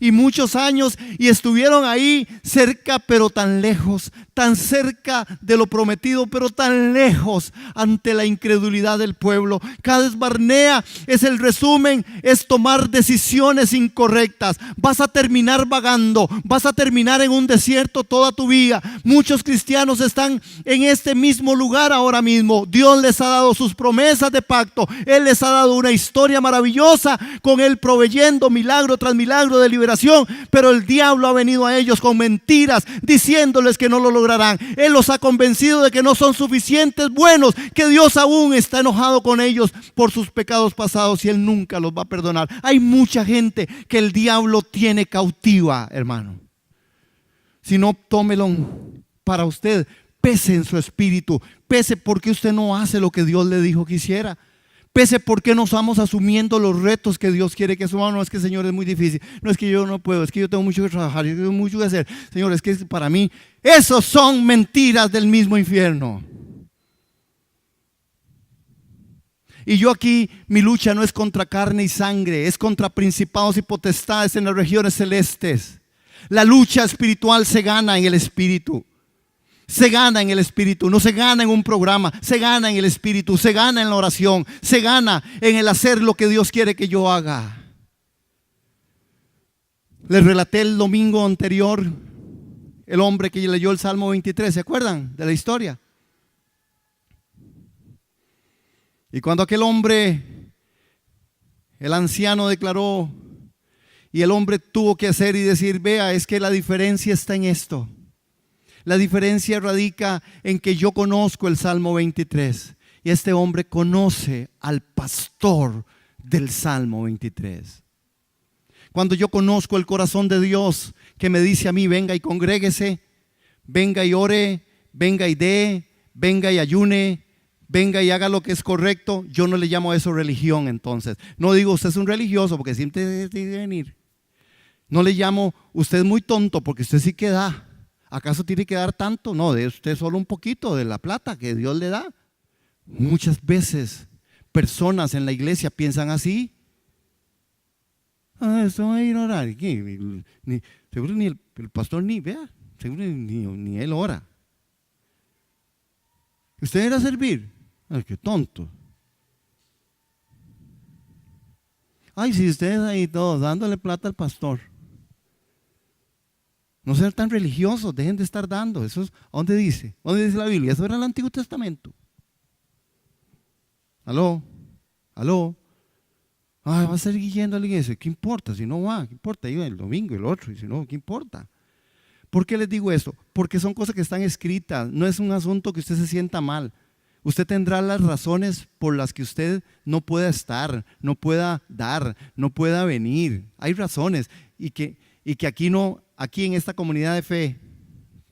y muchos años y estuvieron ahí cerca pero tan lejos, tan cerca de lo prometido pero tan lejos ante la incredulidad del pueblo. Cades Barnea es el resumen, es tomar decisiones incorrectas. Vas a terminar vagando, vas a terminar en un desierto toda tu vida. Muchos cristianos están en este mismo lugar ahora mismo. Dios les ha dado sus promesas de pacto. Él les ha dado una historia maravillosa, con Él proveyendo milagro tras milagro de liberación, pero el diablo ha venido a ellos con mentiras, diciéndoles que no lo lograrán. Él los ha convencido de que no son suficientes buenos, que Dios aún está enojado con ellos por sus pecados pasados y Él nunca los va a perdonar. Hay mucha gente que el diablo tiene cautiva, hermano. Si no, tómelo para usted. Pese en su espíritu, pese porque usted no hace lo que Dios le dijo que hiciera, pese porque no estamos asumiendo los retos que Dios quiere que asumamos. No es que, Señor, es muy difícil, no es que yo no puedo, es que yo tengo mucho que trabajar, yo tengo mucho que hacer, Señor, es que para mí, esos son mentiras del mismo infierno. Y yo aquí, mi lucha no es contra carne y sangre, es contra principados y potestades en las regiones celestes. La lucha espiritual se gana en el espíritu. Se gana en el espíritu, no se gana en un programa, se gana en el espíritu, se gana en la oración, se gana en el hacer lo que Dios quiere que yo haga. Les relaté el domingo anterior el hombre que leyó el Salmo 23, ¿se acuerdan de la historia? Y cuando aquel hombre, el anciano declaró, y el hombre tuvo que hacer y decir, vea, es que la diferencia está en esto. La diferencia radica en que yo conozco el Salmo 23 y este hombre conoce al pastor del Salmo 23. Cuando yo conozco el corazón de Dios que me dice a mí, venga y congréguese, venga y ore, venga y dé, venga y ayune, venga y haga lo que es correcto, yo no le llamo a eso religión. Entonces no digo usted es un religioso porque siempre tiene que venir. No le llamo usted es muy tonto porque usted sí que da. ¿Acaso tiene que dar tanto? No, de usted solo un poquito de la plata que Dios le da. Muchas veces personas en la iglesia piensan así. Esto va a ir a orar. Seguro ni el pastor ni vea. Seguro ni él ora. ¿Usted era a servir? Ay, qué tonto. Ay, si ustedes ahí todos dándole plata al pastor. No sean tan religiosos, dejen de estar dando. Eso es, ¿a dónde dice? ¿Dónde dice la Biblia? Eso era el Antiguo Testamento. ¿Aló? Ay, va a seguir yendo a la iglesia. ¿Qué importa? Si no va, ¿qué importa? Iba el domingo, el otro, y si no, ¿qué importa? ¿Por qué les digo esto? Porque son cosas que están escritas. No es un asunto que usted se sienta mal. Usted tendrá las razones por las que usted no pueda estar, no pueda dar, no pueda venir. Hay razones y que aquí en esta comunidad de fe,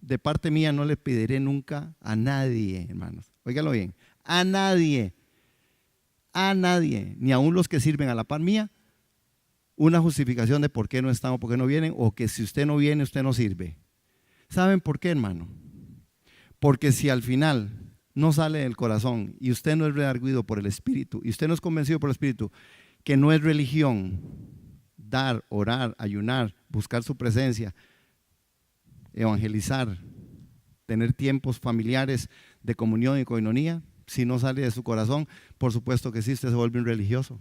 de parte mía, no le pediré nunca a nadie, hermanos. Óigalo bien, a nadie, ni aun los que sirven a la par mía, una justificación de por qué no están o por qué no vienen, o que si usted no viene, usted no sirve. ¿Saben por qué, hermano? Porque si al final no sale del corazón y usted no es redarguido por el Espíritu y usted no es convencido por el Espíritu que no es religión dar, orar, ayunar, buscar su presencia, evangelizar, tener tiempos familiares de comunión y coinonía, si no sale de su corazón, por supuesto que sí, usted se vuelve un religioso.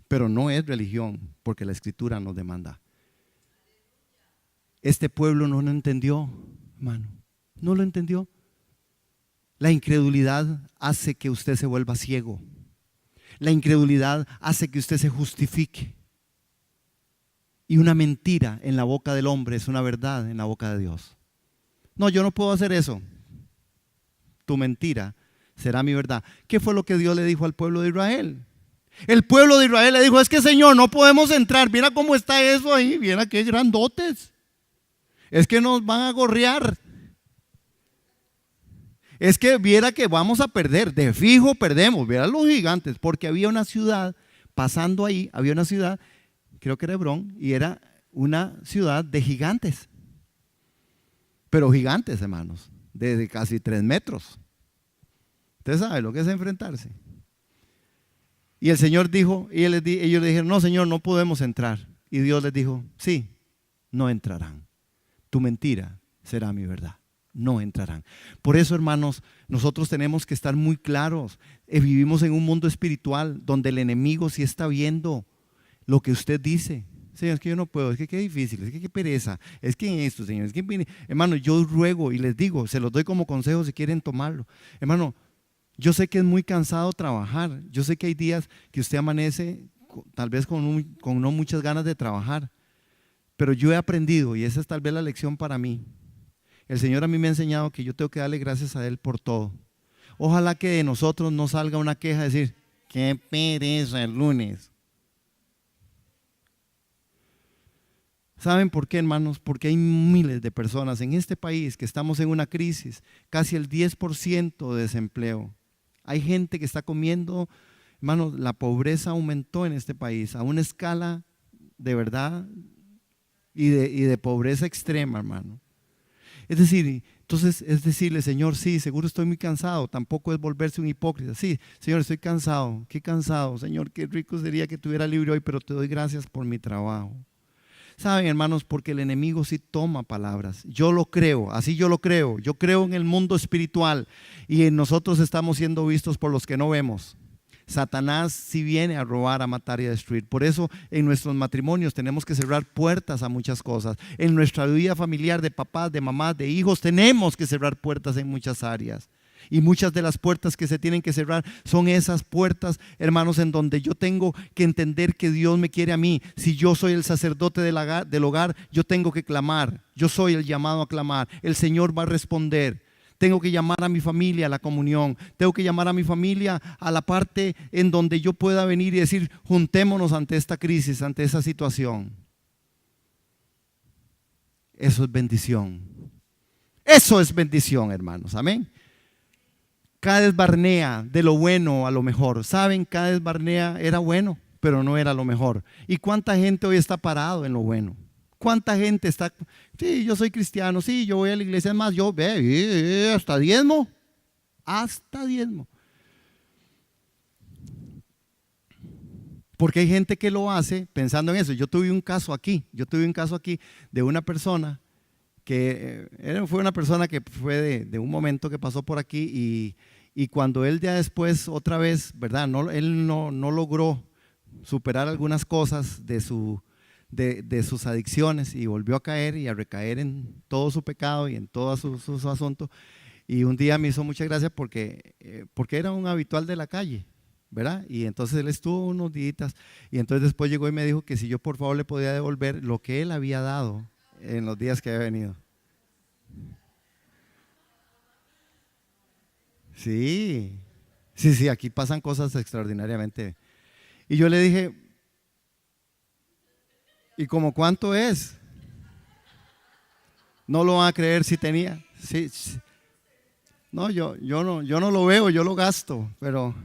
Pero no es religión porque la Escritura nos demanda. Este pueblo no lo entendió, hermano, no lo entendió. La incredulidad hace que usted se vuelva ciego. La incredulidad hace que usted se justifique. Y una mentira en la boca del hombre es una verdad en la boca de Dios. No, yo no puedo hacer eso. Tu mentira será mi verdad. ¿Qué fue lo que Dios le dijo al pueblo de Israel? El pueblo de Israel le dijo, es que Señor, no podemos entrar. Mira cómo está eso ahí, mira qué grandotes. Es que nos van a gorrear. Es que viera que vamos a perder, de fijo perdemos, viera los gigantes, porque había una ciudad, pasando ahí, había una ciudad, creo que era Hebrón, y era una ciudad de gigantes. Pero gigantes, hermanos, de casi 3 metros. Usted sabe lo que es enfrentarse. Y el Señor dijo, y ellos le dijeron, no, Señor, no podemos entrar. Y Dios les dijo, sí, no entrarán. Tu mentira será mi verdad. No entrarán. Por eso, hermanos, nosotros tenemos que estar muy claros. Vivimos en un mundo espiritual donde el enemigo sí está viendo lo que usted dice. Señor, es que yo no puedo, es que qué difícil, es que qué pereza, es que esto, Señor, es que, hermano, yo ruego y les digo, se los doy como consejo si quieren tomarlo. Hermano, yo sé que es muy cansado trabajar, yo sé que hay días que usted amanece tal vez con no muchas ganas de trabajar, pero yo he aprendido, y esa es tal vez la lección para mí. El Señor a mí me ha enseñado que yo tengo que darle gracias a Él por todo. Ojalá que de nosotros no salga una queja de decir, qué pereza el lunes. ¿Saben por qué, hermanos? Porque hay miles de personas en este país que estamos en una crisis, casi el 10% de desempleo. Hay gente que está comiendo, hermanos, la pobreza aumentó en este país a una escala de verdad y de pobreza extrema, hermano. Es decir, entonces es decirle, Señor, sí, seguro estoy muy cansado, tampoco es volverse un hipócrita. Sí, Señor, estoy cansado, qué cansado, Señor, qué rico sería que estuviera libre hoy, pero te doy gracias por mi trabajo. Saben, hermanos, porque el enemigo sí toma palabras. Yo lo creo, así yo lo creo. Yo creo en el mundo espiritual y en nosotros estamos siendo vistos por los que no vemos. Satanás sí viene a robar, a matar y a destruir. Por eso en nuestros matrimonios tenemos que cerrar puertas a muchas cosas. En nuestra vida familiar de papás, de mamás, de hijos, tenemos que cerrar puertas en muchas áreas. Y muchas de las puertas que se tienen que cerrar son esas puertas, hermanos, en donde yo tengo que entender que Dios me quiere a mí. Si yo soy el sacerdote del hogar, yo tengo que clamar. Yo soy el llamado a clamar. El Señor va a responder. Tengo que llamar a mi familia a la comunión. Tengo que llamar a mi familia a la parte en donde yo pueda venir y decir, juntémonos ante esta crisis, ante esa situación. Eso es bendición. Eso es bendición, hermanos. Amén. Cades Barnea, de lo bueno a lo mejor. ¿Saben? Cades Barnea era bueno, pero no era lo mejor. ¿Y cuánta gente hoy está parado en lo bueno? ¿Cuánta gente está? Sí, yo soy cristiano, sí, yo voy a la iglesia, es más, yo hasta diezmo, hasta diezmo. Porque hay gente que lo hace pensando en eso. Yo tuve un caso aquí de una persona que fue una persona que fue de un momento que pasó por aquí y cuando él ya después otra vez, ¿verdad? Él no logró superar algunas cosas de sus adicciones y volvió a caer y a recaer en todo su pecado y en todo su asunto. Y un día me hizo mucha gracia porque era un habitual de la calle, ¿verdad? Y entonces él estuvo unos días y entonces después llegó y me dijo que si yo por favor le podía devolver lo que él había dado en los días que había venido. Sí, sí, aquí pasan cosas extraordinariamente. Y yo le dije, ¿y como cuánto es? No lo van a creer si tenía. Sí, sí. No, yo no lo veo, yo lo gasto, pero.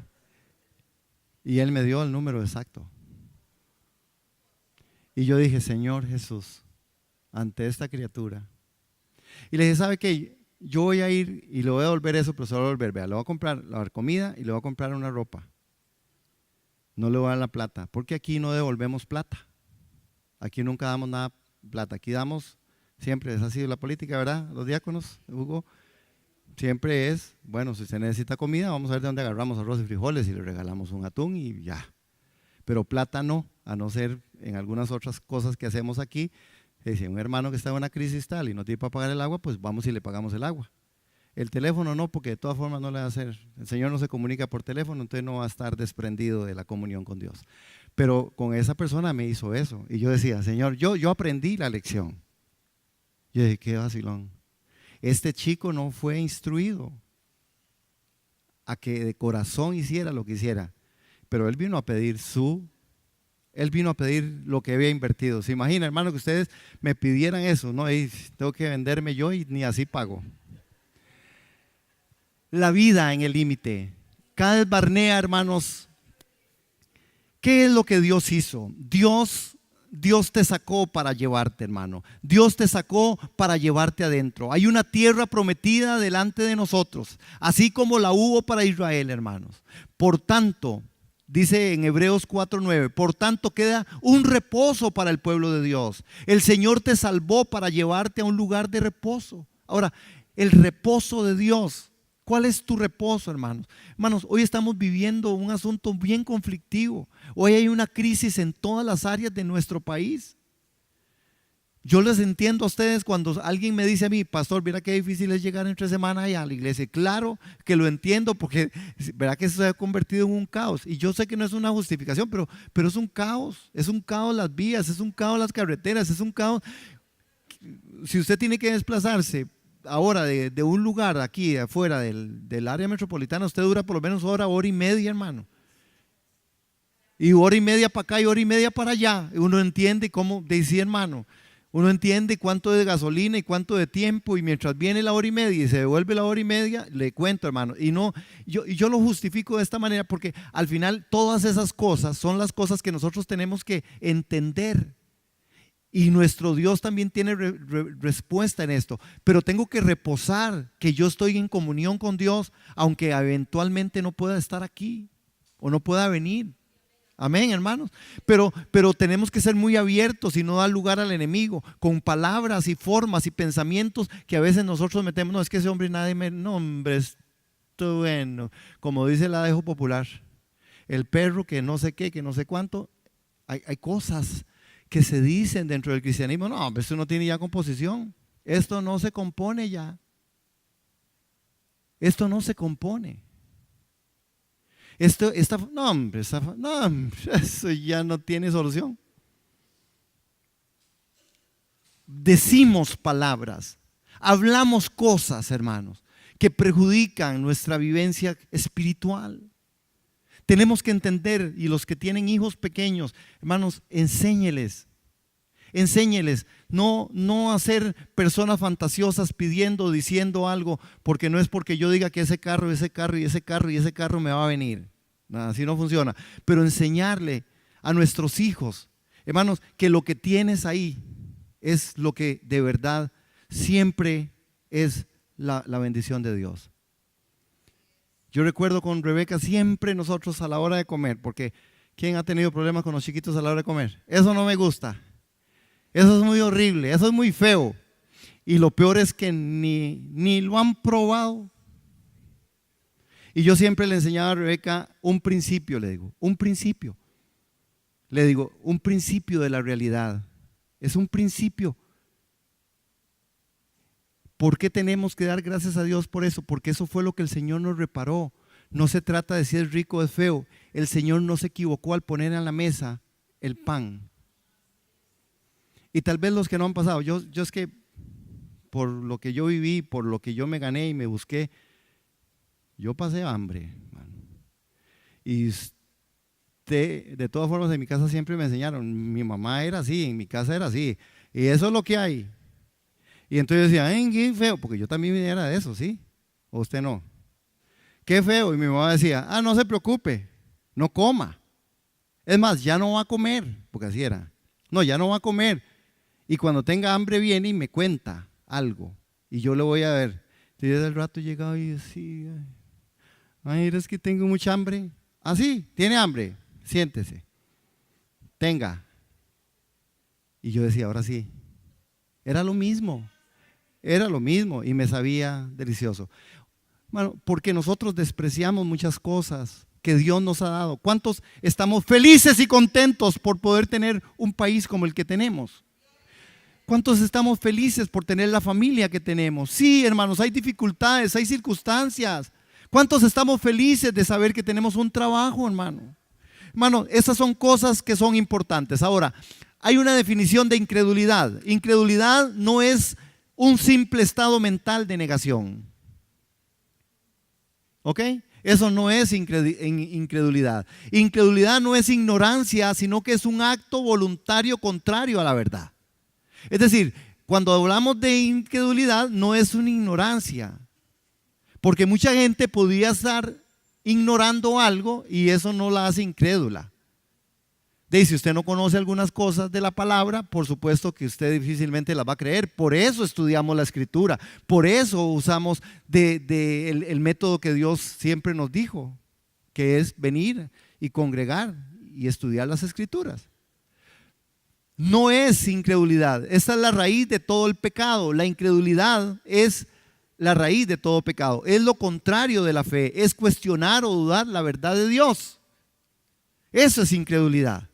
Y él me dio el número exacto. Y yo dije, Señor Jesús, ante esta criatura. Y le dije, ¿sabe qué? Yo voy a ir y le voy a devolver eso, pero se lo voy a devolver. Vea, le voy a comprar la comida y le voy a comprar una ropa. No le voy a dar la plata, porque aquí no devolvemos plata. Aquí nunca damos nada plata. Aquí damos, siempre, esa ha sido la política, ¿verdad? Los diáconos, Hugo, siempre es, bueno, si usted necesita comida, vamos a ver de dónde agarramos arroz y frijoles y le regalamos un atún y ya. Pero plata no, a no ser en algunas otras cosas que hacemos aquí. Si un hermano que está en una crisis tal y no tiene para pagar el agua, pues vamos y le pagamos el agua. El teléfono no, porque de todas formas no le va a hacer. El Señor no se comunica por teléfono, entonces no va a estar desprendido de la comunión con Dios. Pero con esa persona me hizo eso. Y yo decía, Señor, yo aprendí la lección. Yo dije, qué vacilón. Este chico no fue instruido a que de corazón hiciera lo que hiciera, pero él vino a pedir lo que había invertido. ¿Se imagina, hermano, que ustedes me pidieran eso? No, y tengo que venderme yo y ni así pago. La vida en el límite. Cades Barnea, hermanos, ¿qué es lo que Dios hizo? Dios Dios te sacó para llevarte, hermano. Dios te sacó para llevarte adentro. Hay una tierra prometida delante de nosotros, así como la hubo para Israel, hermanos. Por tanto, dice en Hebreos 4:9, por tanto queda un reposo para el pueblo de Dios. El Señor te salvó para llevarte a un lugar de reposo. Ahora, el reposo de Dios. ¿Cuál es tu reposo, hermanos? Hermanos, hoy estamos viviendo un asunto bien conflictivo. Hoy hay una crisis en todas las áreas de nuestro país. Yo les entiendo a ustedes cuando alguien me dice a mí, pastor, mira qué difícil es llegar entre semana allá a la iglesia. Claro que lo entiendo porque verá que se ha convertido en un caos. Y yo sé que no es una justificación, pero es un caos. Es un caos las vías, es un caos las carreteras, es un caos. Si usted tiene que desplazarse ahora de un lugar aquí afuera del área metropolitana, usted dura por lo menos hora y media, hermano. Y hora y media para acá y hora y media para allá. Uno entiende cómo, decía hermano, uno entiende cuánto de gasolina y cuánto de tiempo, y mientras viene la hora y media y se devuelve la hora y media, le cuento, hermano. Y no, yo lo justifico de esta manera porque al final todas esas cosas son las cosas que nosotros tenemos que entender. Y nuestro Dios también tiene respuesta en esto. Pero tengo que reposar que yo estoy en comunión con Dios, aunque eventualmente no pueda estar aquí o no pueda venir. Amén, hermanos. Pero tenemos que ser muy abiertos y no dar lugar al enemigo con palabras y formas y pensamientos que a veces nosotros metemos. No, es que ese hombre nadie me... No, hombre, es bueno. Como dice el adejo popular, el perro que no sé qué, que no sé cuánto. Hay cosas que se dicen dentro del cristianismo. No, esto no tiene ya composición. Esto no se compone ya. Esto no se compone. No, hombre, eso ya no tiene solución. Decimos palabras, hablamos cosas, hermanos, que perjudican nuestra vivencia espiritual. Tenemos que entender, y los que tienen hijos pequeños, hermanos, enséñeles, no a ser personas fantasiosas pidiendo, diciendo algo, porque no es porque yo diga que ese carro me va a venir. Nada, así no funciona. Pero enseñarle a nuestros hijos, hermanos, que lo que tienes ahí es lo que de verdad siempre es la bendición de Dios. Yo recuerdo con Rebeca siempre nosotros a la hora de comer, porque ¿quién ha tenido problemas con los chiquitos a la hora de comer? Eso no me gusta. Eso es muy horrible, eso es muy feo. Y lo peor es que ni lo han probado. Y yo siempre le enseñaba a Rebeca un principio, le digo, un principio. Le digo, un principio de la realidad. Es un principio. ¿Por qué tenemos que dar gracias a Dios por eso? Porque eso fue lo que el Señor nos reparó. No se trata de si es rico o es feo. El Señor no se equivocó al poner en la mesa el pan. Y tal vez los que no han pasado, yo es que por lo que yo viví, por lo que yo me gané y me busqué, yo pasé hambre, hermano. Y de todas formas en mi casa siempre me enseñaron, mi mamá era así, en mi casa era así, y eso es lo que hay. Y entonces yo decía, qué feo, porque yo también era de eso, ¿sí? ¿O usted no? Qué feo. Y mi mamá decía, no se preocupe, no coma. Es más, ya no va a comer, porque así era. No, ya no va a comer. Y cuando tenga hambre viene y me cuenta algo. Y yo le voy a ver. Y desde el rato llegaba y decía, es que tengo mucha hambre. Sí, tiene hambre, siéntese. Tenga. Y yo decía, ahora sí. Era lo mismo y me sabía delicioso. Bueno, porque nosotros despreciamos muchas cosas que Dios nos ha dado. ¿Cuántos estamos felices y contentos por poder tener un país como el que tenemos? ¿Cuántos estamos felices por tener la familia que tenemos? Sí, hermanos, hay dificultades, hay circunstancias. ¿Cuántos estamos felices de saber que tenemos un trabajo, hermano? Hermano, esas son cosas que son importantes. Ahora, hay una definición de incredulidad. Incredulidad no es un simple estado mental de negación. ¿Ok? Eso no es incredulidad. Incredulidad no es ignorancia, sino que es un acto voluntario contrario a la verdad. Es decir, cuando hablamos de incredulidad no es una ignorancia, porque mucha gente podría estar ignorando algo y eso no la hace incrédula. Si usted no conoce algunas cosas de la palabra, por supuesto que usted difícilmente las va a creer. Por eso estudiamos la Escritura, por eso usamos el método que Dios siempre nos dijo, que es venir y congregar y estudiar las Escrituras. No es incredulidad, esta es la raíz de todo el pecado. La incredulidad es la raíz de todo pecado, es lo contrario de la fe, es cuestionar o dudar la verdad de Dios. Eso es incredulidad.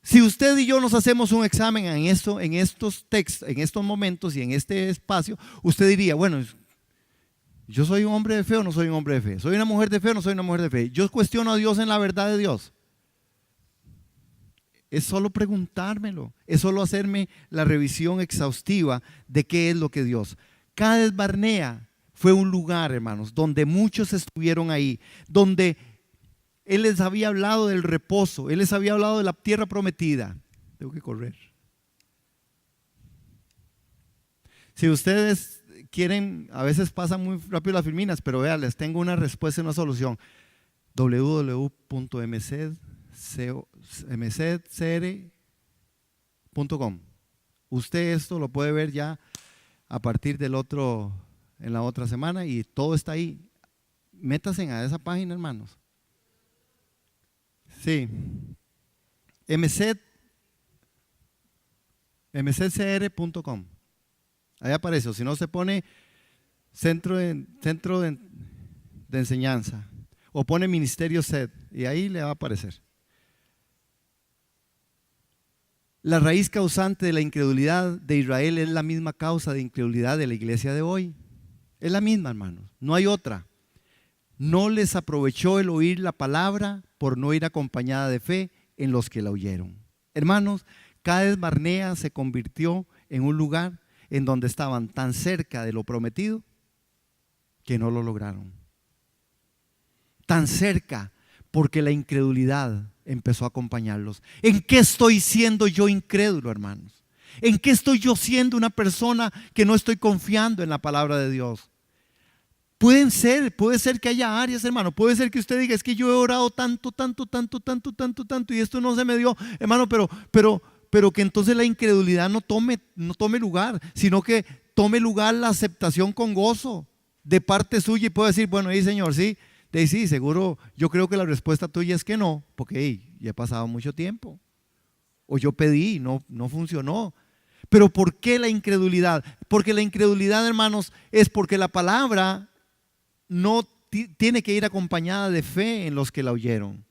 Si usted y yo nos hacemos un examen en estos textos, en estos momentos y en este espacio, usted diría, bueno, ¿yo soy un hombre de fe o no soy un hombre de fe? ¿Soy una mujer de fe o no soy una mujer de fe? ¿Yo cuestiono a Dios en la verdad de Dios? Es solo preguntármelo, es solo hacerme la revisión exhaustiva de qué es lo que Dios. Cades Barnea fue un lugar, hermanos, donde muchos estuvieron ahí, donde Él les había hablado del reposo, Él les había hablado de la tierra prometida. Tengo que correr. Si ustedes quieren, a veces pasan muy rápido las filminas, pero vean, les tengo una respuesta y una solución. www.mcdcr.com. Usted esto lo puede ver ya a partir en la otra semana y todo está ahí. Métanse a esa página, hermanos. Sí, mcdcr.com. Ahí aparece, o si no se pone centro de enseñanza o pone ministerio SED y ahí le va a aparecer. La raíz causante de la incredulidad de Israel es la misma causa de incredulidad de la iglesia de hoy. Es la misma, hermanos, no hay otra. No les aprovechó el oír la palabra por no ir acompañada de fe en los que la oyeron. Hermanos, Cades Barnea se convirtió en un lugar en donde estaban tan cerca de lo prometido que no lo lograron. Tan cerca porque la incredulidad empezó a acompañarlos. ¿En qué estoy siendo yo incrédulo, hermanos? ¿En qué estoy yo siendo una persona que no estoy confiando en la palabra de Dios? Puede ser que haya áreas, hermano. Puede ser que usted diga, es que yo he orado tanto y esto no se me dio, hermano, pero que entonces la incredulidad no tome lugar, sino que tome lugar la aceptación con gozo de parte suya y puede decir, bueno, Señor, sí, seguro, yo creo que la respuesta tuya es que no, porque ya ha pasado mucho tiempo, o yo pedí, no funcionó. Pero ¿por qué la incredulidad? Porque la incredulidad, hermanos, es porque la palabra no tiene que ir acompañada de fe en los que la oyeron.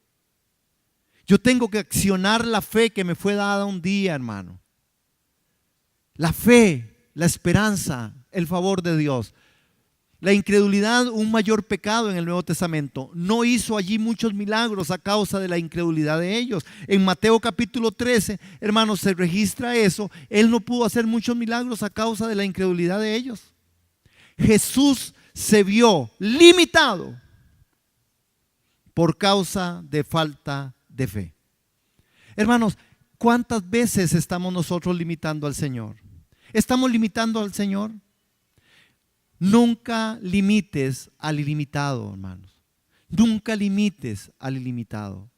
Yo tengo que accionar la fe que me fue dada un día, hermano. La fe, la esperanza, el favor de Dios. La incredulidad, un mayor pecado en el Nuevo Testamento. No hizo allí muchos milagros a causa de la incredulidad de ellos. En Mateo capítulo 13, hermanos, se registra eso. Él no pudo hacer muchos milagros a causa de la incredulidad de ellos. Jesús se vio limitado por causa de falta de fe. Hermanos, ¿cuántas veces estamos nosotros limitando al Señor? ¿Estamos limitando al Señor? Nunca limites al ilimitado, hermanos. Nunca limites al ilimitado.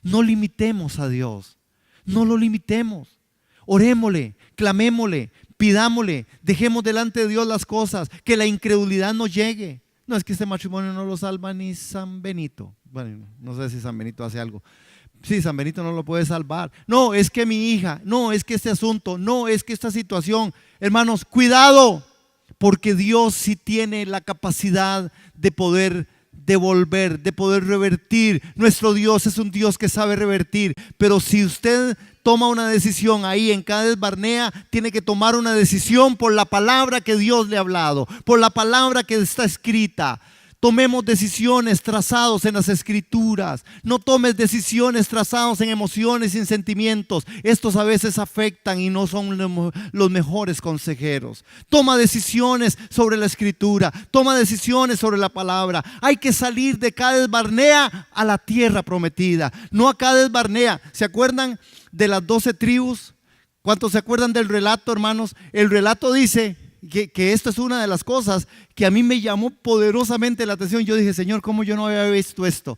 No limitemos a Dios. No lo limitemos. Orémosle, clamémosle, pidámosle, dejemos delante de Dios las cosas, que la incredulidad no llegue. No, es que este matrimonio no lo salva ni San Benito. Bueno, no sé si San Benito hace algo. Sí, San Benito no lo puede salvar. No, es que mi hija, no, es que este asunto, no, es que esta situación. Hermanos, cuidado, porque Dios sí tiene la capacidad de poder devolver, de poder revertir. Nuestro Dios es un Dios que sabe revertir. Pero si usted toma una decisión ahí en Cades Barnea, tiene que tomar una decisión por la palabra que Dios le ha hablado, por la palabra que está escrita. Tomemos decisiones trazados en las Escrituras. No tomes decisiones trazados en emociones y en sentimientos. Estos a veces afectan y no son los mejores consejeros. Toma decisiones sobre la Escritura. Toma decisiones sobre la palabra. Hay que salir de Cades Barnea a la tierra prometida, no a Cades Barnea. ¿Se acuerdan de las 12 tribus? ¿Cuántos se acuerdan del relato, hermanos? El relato dice que esto es una de las cosas que a mí me llamó poderosamente la atención. Yo dije, Señor, ¿cómo yo no había visto esto?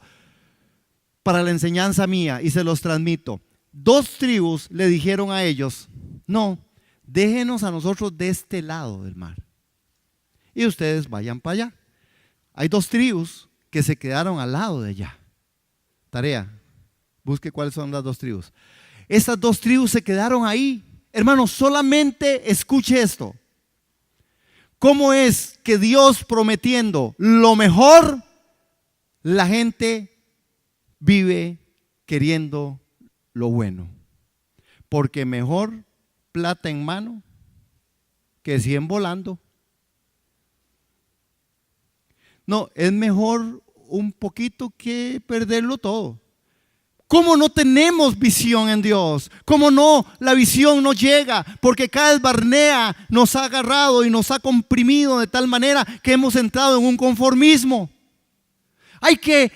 para la enseñanza mía y se los transmito. 2 tribus le dijeron a ellos: no, déjenos a nosotros de este lado del mar y ustedes vayan para allá. Hay 2 tribus que se quedaron al lado de allá. Tarea, busque cuáles son las 2 tribus. Estas 2 tribus se quedaron ahí. Hermanos, solamente escuche esto. ¿Cómo es que Dios, prometiendo lo mejor, la gente vive queriendo lo bueno? Porque mejor plata en mano que 100 volando. No, es mejor un poquito que perderlo todo. ¿Cómo no tenemos visión en Dios? ¿Cómo no? La visión no llega porque cada Barnea nos ha agarrado y nos ha comprimido de tal manera que hemos entrado en un conformismo. Hay que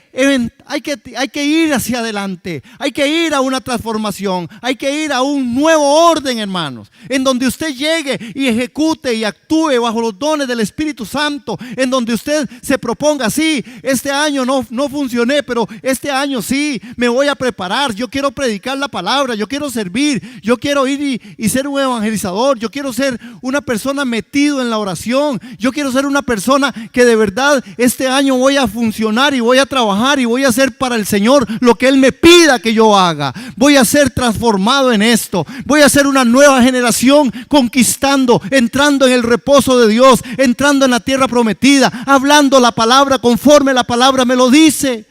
ir hacia adelante, hay que ir a una transformación, hay que ir a un nuevo orden, hermanos, en donde usted llegue y ejecute y actúe bajo los dones del Espíritu Santo, en donde usted se proponga: sí, este año no funcioné, pero este año sí, me voy a preparar, yo quiero predicar la palabra, yo quiero servir, yo quiero ir y ser un evangelizador, yo quiero ser una persona metido en la oración, yo quiero ser una persona que de verdad este año voy a funcionar y voy a trabajar y voy a hacer para el Señor lo que Él me pida que yo haga. Voy a ser transformado en esto. Voy a ser una nueva generación conquistando, entrando en el reposo de Dios, entrando en la tierra prometida, hablando la palabra conforme la palabra me lo dice.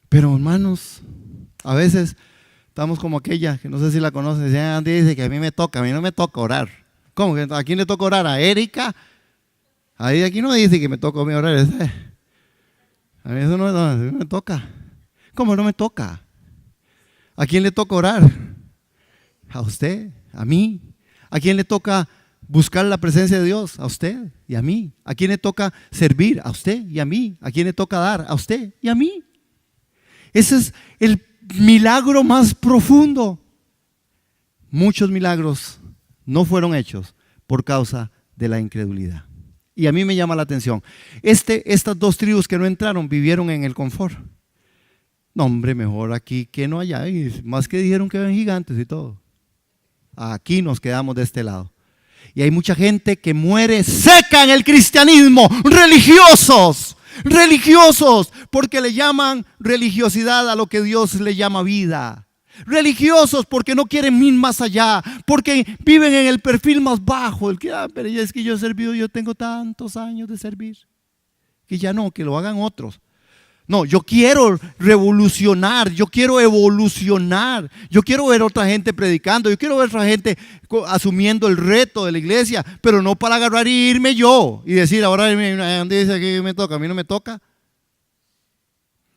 Pero hermanos, a veces estamos como aquella, que no sé si la conocen, dice que a mí no me toca orar. ¿Cómo que a quién le toca orar? ¿A Erika? Ahí aquí no dice que me toca a mí orar. A mí eso no me toca. ¿Cómo no me toca? ¿A quién le toca orar? A usted, a mí. ¿A quién le toca buscar la presencia de Dios? A usted y a mí. ¿A quién le toca servir? A usted y a mí. ¿A quién le toca dar? A usted y a mí. Ese es el milagro más profundo. Muchos milagros no fueron hechos por causa de la incredulidad. Y a mí me llama la atención. Estas 2 tribus que no entraron vivieron en el confort. No, hombre, mejor aquí que no allá. Y más que dijeron que eran gigantes y todo. Aquí nos quedamos de este lado. Y hay mucha gente que muere seca en el cristianismo. Religiosos, porque le llaman religiosidad a lo que Dios le llama vida. Religiosos porque no quieren ir más allá, porque viven en el perfil más bajo. El que, pero es que yo he servido, yo tengo tantos años de servir, que ya no, que lo hagan otros. No, yo quiero revolucionar, yo quiero evolucionar, yo quiero ver otra gente predicando, yo quiero ver otra gente asumiendo el reto de la iglesia, pero no para agarrar y irme yo y decir: ahora ¿dónde dice que me toca? A mí no me toca.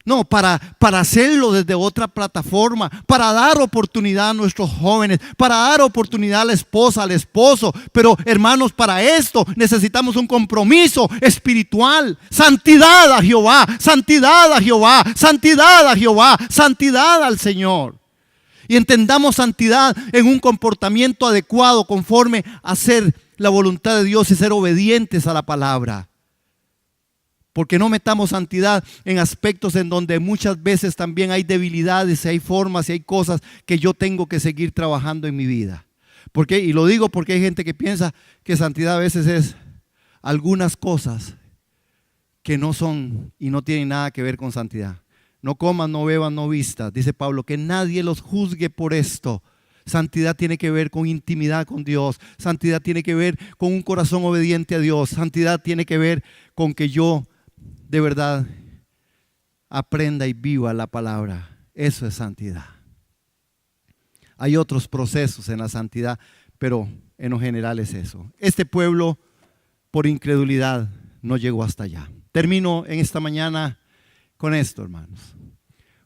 No, para hacerlo desde otra plataforma, para dar oportunidad a nuestros jóvenes, para dar oportunidad a la esposa, al esposo. Pero hermanos, para esto necesitamos un compromiso espiritual. Santidad a Jehová, santidad a Jehová, santidad a Jehová, santidad al Señor. Y entendamos santidad en un comportamiento adecuado conforme a hacer la voluntad de Dios y ser obedientes a la palabra. Porque no metamos santidad en aspectos en donde muchas veces también hay debilidades, hay formas y hay cosas que yo tengo que seguir trabajando en mi vida. Y lo digo porque hay gente que piensa que santidad a veces es algunas cosas que no son y no tienen nada que ver con santidad. No coman, no beban, no vistas. Dice Pablo, que nadie los juzgue por esto. Santidad tiene que ver con intimidad con Dios. Santidad tiene que ver con un corazón obediente a Dios. Santidad tiene que ver con que yo de verdad aprenda y viva la palabra. Eso es santidad. Hay otros procesos en la santidad, pero en lo general es eso. Este pueblo, por incredulidad, no llegó hasta allá. Termino en esta mañana con esto, hermanos.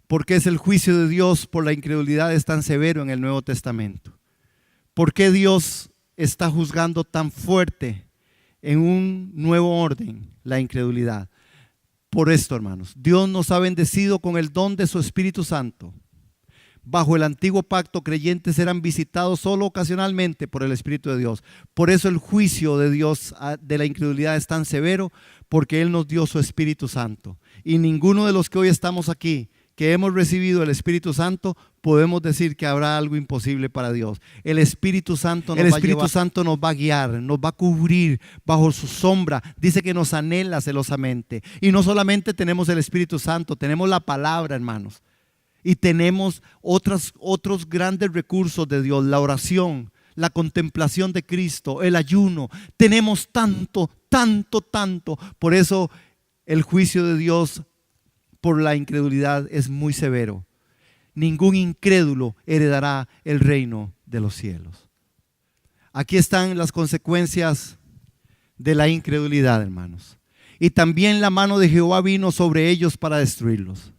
¿Por qué es el juicio de Dios por la incredulidad es tan severo en el Nuevo Testamento? ¿Por qué Dios está juzgando tan fuerte en un nuevo orden la incredulidad? Por esto, hermanos, Dios nos ha bendecido con el don de su Espíritu Santo. Bajo el antiguo pacto, creyentes eran visitados solo ocasionalmente por el Espíritu de Dios. Por eso el juicio de Dios de la incredulidad es tan severo, porque Él nos dio su Espíritu Santo. Y ninguno de los que hoy estamos aquí, que hemos recibido el Espíritu Santo, podemos decir que habrá algo imposible para Dios. El Espíritu Santo nos va a guiar, nos va a cubrir bajo su sombra. Dice que nos anhela celosamente. Y no solamente tenemos el Espíritu Santo, tenemos la palabra, hermanos. Y tenemos otros grandes recursos de Dios, la oración, la contemplación de Cristo, el ayuno. Tenemos tanto. Por eso el juicio de Dios por la incredulidad es muy severo. Ningún incrédulo heredará el reino de los cielos. Aquí están las consecuencias de la incredulidad, hermanos. Y también la mano de Jehová vino sobre ellos para destruirlos,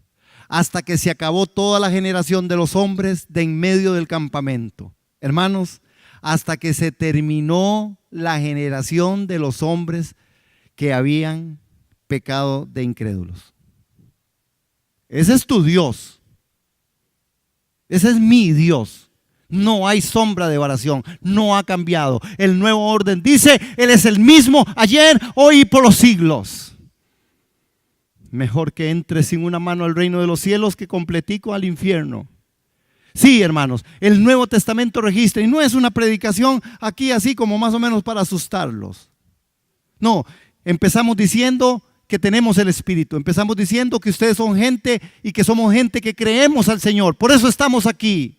hasta que se acabó toda la generación de los hombres de en medio del campamento. Hermanos, hasta que se terminó la generación de los hombres que habían pecado de incrédulos. Ese es tu Dios. Ese es mi Dios. No hay sombra de variación. No ha cambiado. El nuevo orden dice, Él es el mismo ayer, hoy y por los siglos. Mejor que entre sin una mano al reino de los cielos que completico al infierno. Sí, hermanos, el Nuevo Testamento registra, y no es una predicación aquí así como más o menos para asustarlos. No, empezamos diciendo que tenemos el Espíritu. Empezamos diciendo que ustedes son gente y que somos gente que creemos al Señor. Por eso estamos aquí.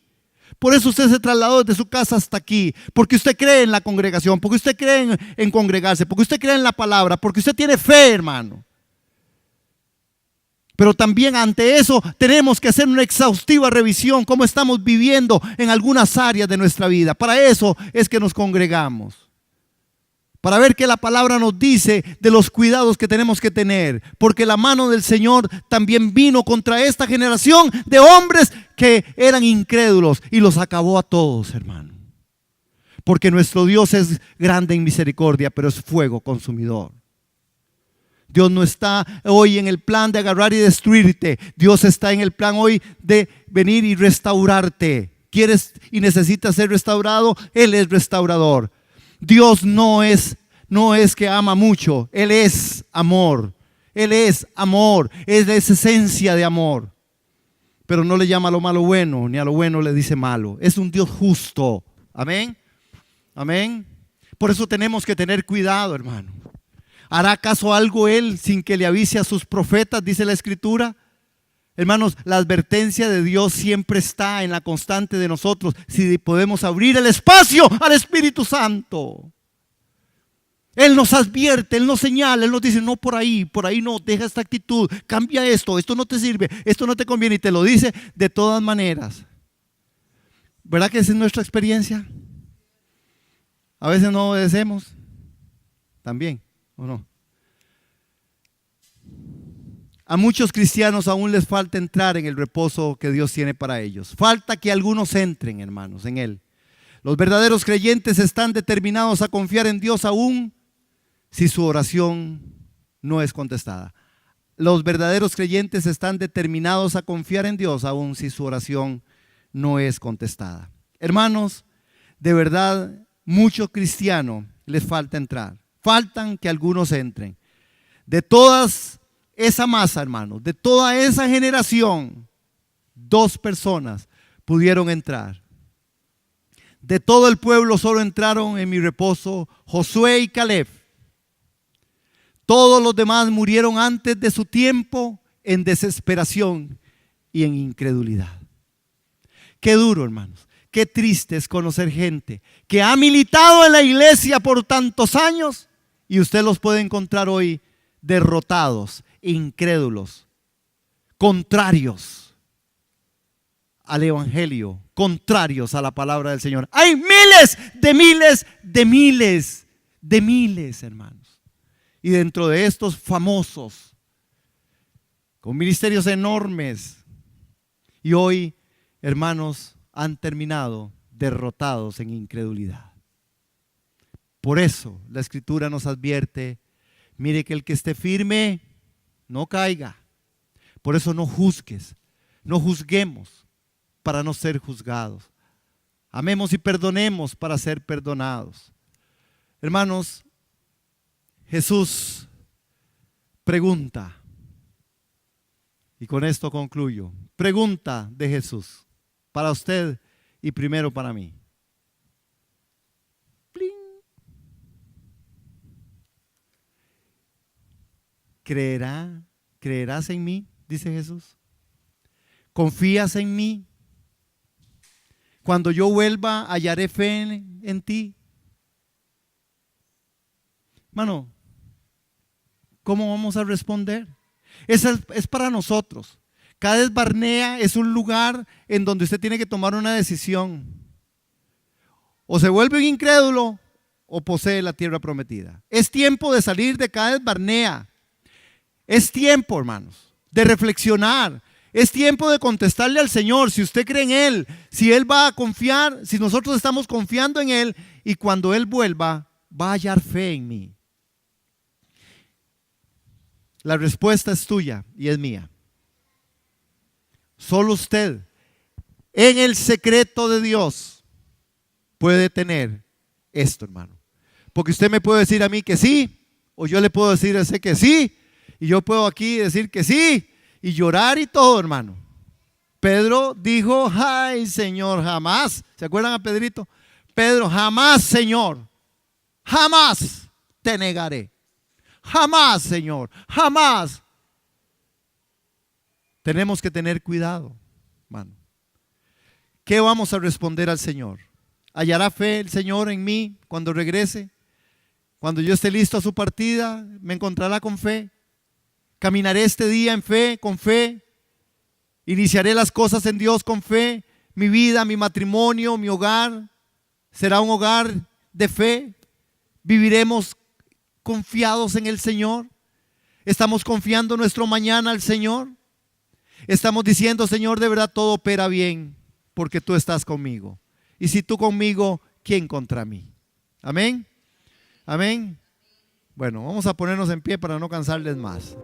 Por eso usted se trasladó desde su casa hasta aquí. Porque usted cree en la congregación, porque usted cree en congregarse, porque usted cree en la palabra, porque usted tiene fe, hermano. Pero también ante eso tenemos que hacer una exhaustiva revisión, cómo estamos viviendo en algunas áreas de nuestra vida. Para eso es que nos congregamos. Para ver qué la palabra nos dice de los cuidados que tenemos que tener. Porque la mano del Señor también vino contra esta generación de hombres que eran incrédulos y los acabó a todos, hermano. Porque nuestro Dios es grande en misericordia, pero es fuego consumidor. Dios no está hoy en el plan de agarrar y destruirte. Dios está en el plan hoy de venir y restaurarte. ¿Quieres y necesitas ser restaurado? Él es restaurador. Dios no es que ama mucho. Él es amor. Él es amor. Es esa esencia de amor. Pero no le llama a lo malo bueno, ni a lo bueno le dice malo. Es un Dios justo. Amén. Amén. Por eso tenemos que tener cuidado, hermano. ¿Hará acaso algo Él sin que le avise a sus profetas? Dice la Escritura. Hermanos, la advertencia de Dios siempre está en la constante de nosotros. Si podemos abrir el espacio al Espíritu Santo. Él nos advierte, Él nos señala, Él nos dice, no por ahí no, deja esta actitud, cambia esto no te sirve, esto no te conviene, y te lo dice de todas maneras. ¿Verdad que esa es nuestra experiencia? A veces no obedecemos, también, ¿o no? A muchos cristianos aún les falta entrar en el reposo que Dios tiene para ellos. Falta que algunos entren, hermanos, en Él. Los verdaderos creyentes están determinados a confiar en Dios aún si su oración no es contestada. Los verdaderos creyentes están determinados a confiar en Dios aún si su oración no es contestada. Hermanos, de verdad, muchos cristianos les falta entrar. Faltan que algunos entren. De todas esa masa, hermanos, de toda esa generación, 2 personas pudieron entrar. De todo el pueblo solo entraron en mi reposo Josué y Caleb. Todos los demás murieron antes de su tiempo en desesperación y en incredulidad. Qué duro, hermanos. Qué triste es conocer gente que ha militado en la iglesia por tantos años y usted los puede encontrar hoy derrotados, incrédulos, contrarios al evangelio, contrarios a la palabra del Señor. Hay miles, hermanos. Y dentro de estos famosos, con ministerios enormes, y hoy, hermanos, han terminado derrotados en incredulidad. Por eso la Escritura nos advierte, mire que el que esté firme no caiga. Por eso no juzgues, no juzguemos para no ser juzgados. Amemos y perdonemos para ser perdonados. Hermanos, Jesús Pregunta. Y con esto concluyo. Pregunta de Jesús. Para usted y primero para mí. ¡Pling! ¿Creerás en mí? Dice Jesús. ¿Confías en mí? Cuando yo vuelva, hallaré fe en ti. Hermano, ¿cómo vamos a responder? Esa es para nosotros. Cades Barnea es un lugar en donde usted tiene que tomar una decisión. O se vuelve un incrédulo o posee la tierra prometida. Es tiempo de salir de Cades Barnea. Es tiempo, hermanos, de reflexionar. Es tiempo de contestarle al Señor, si usted cree en Él, si Él va a confiar, si nosotros estamos confiando en Él, y cuando Él vuelva, va a hallar fe en mí. La respuesta es tuya y es mía. Solo usted, en el secreto de Dios, puede tener esto, hermano. Porque usted me puede decir a mí que sí, o yo le puedo decir a ese que sí, y yo puedo aquí decir que sí, y llorar y todo, hermano. Pedro dijo, ay Señor, jamás. ¿Se acuerdan a Pedrito? Pedro, jamás, Señor, jamás te negaré. Jamás, Señor, jamás. Tenemos que tener cuidado, hermano. ¿Qué vamos a responder al Señor? ¿Hallará fe el Señor en mí cuando regrese? Cuando yo esté listo a su partida, ¿me encontrará con fe? ¿Caminaré este día en fe, con fe? ¿Iniciaré las cosas en Dios con fe? ¿Mi vida, mi matrimonio, mi hogar será un hogar de fe? ¿Viviremos confiados en el Señor? ¿Estamos confiando nuestro mañana al Señor? Estamos diciendo, Señor, de verdad todo opera bien porque tú estás conmigo. Y si tú conmigo, ¿quién contra mí? Amén. Amén. Bueno, vamos a ponernos en pie para no cansarles más.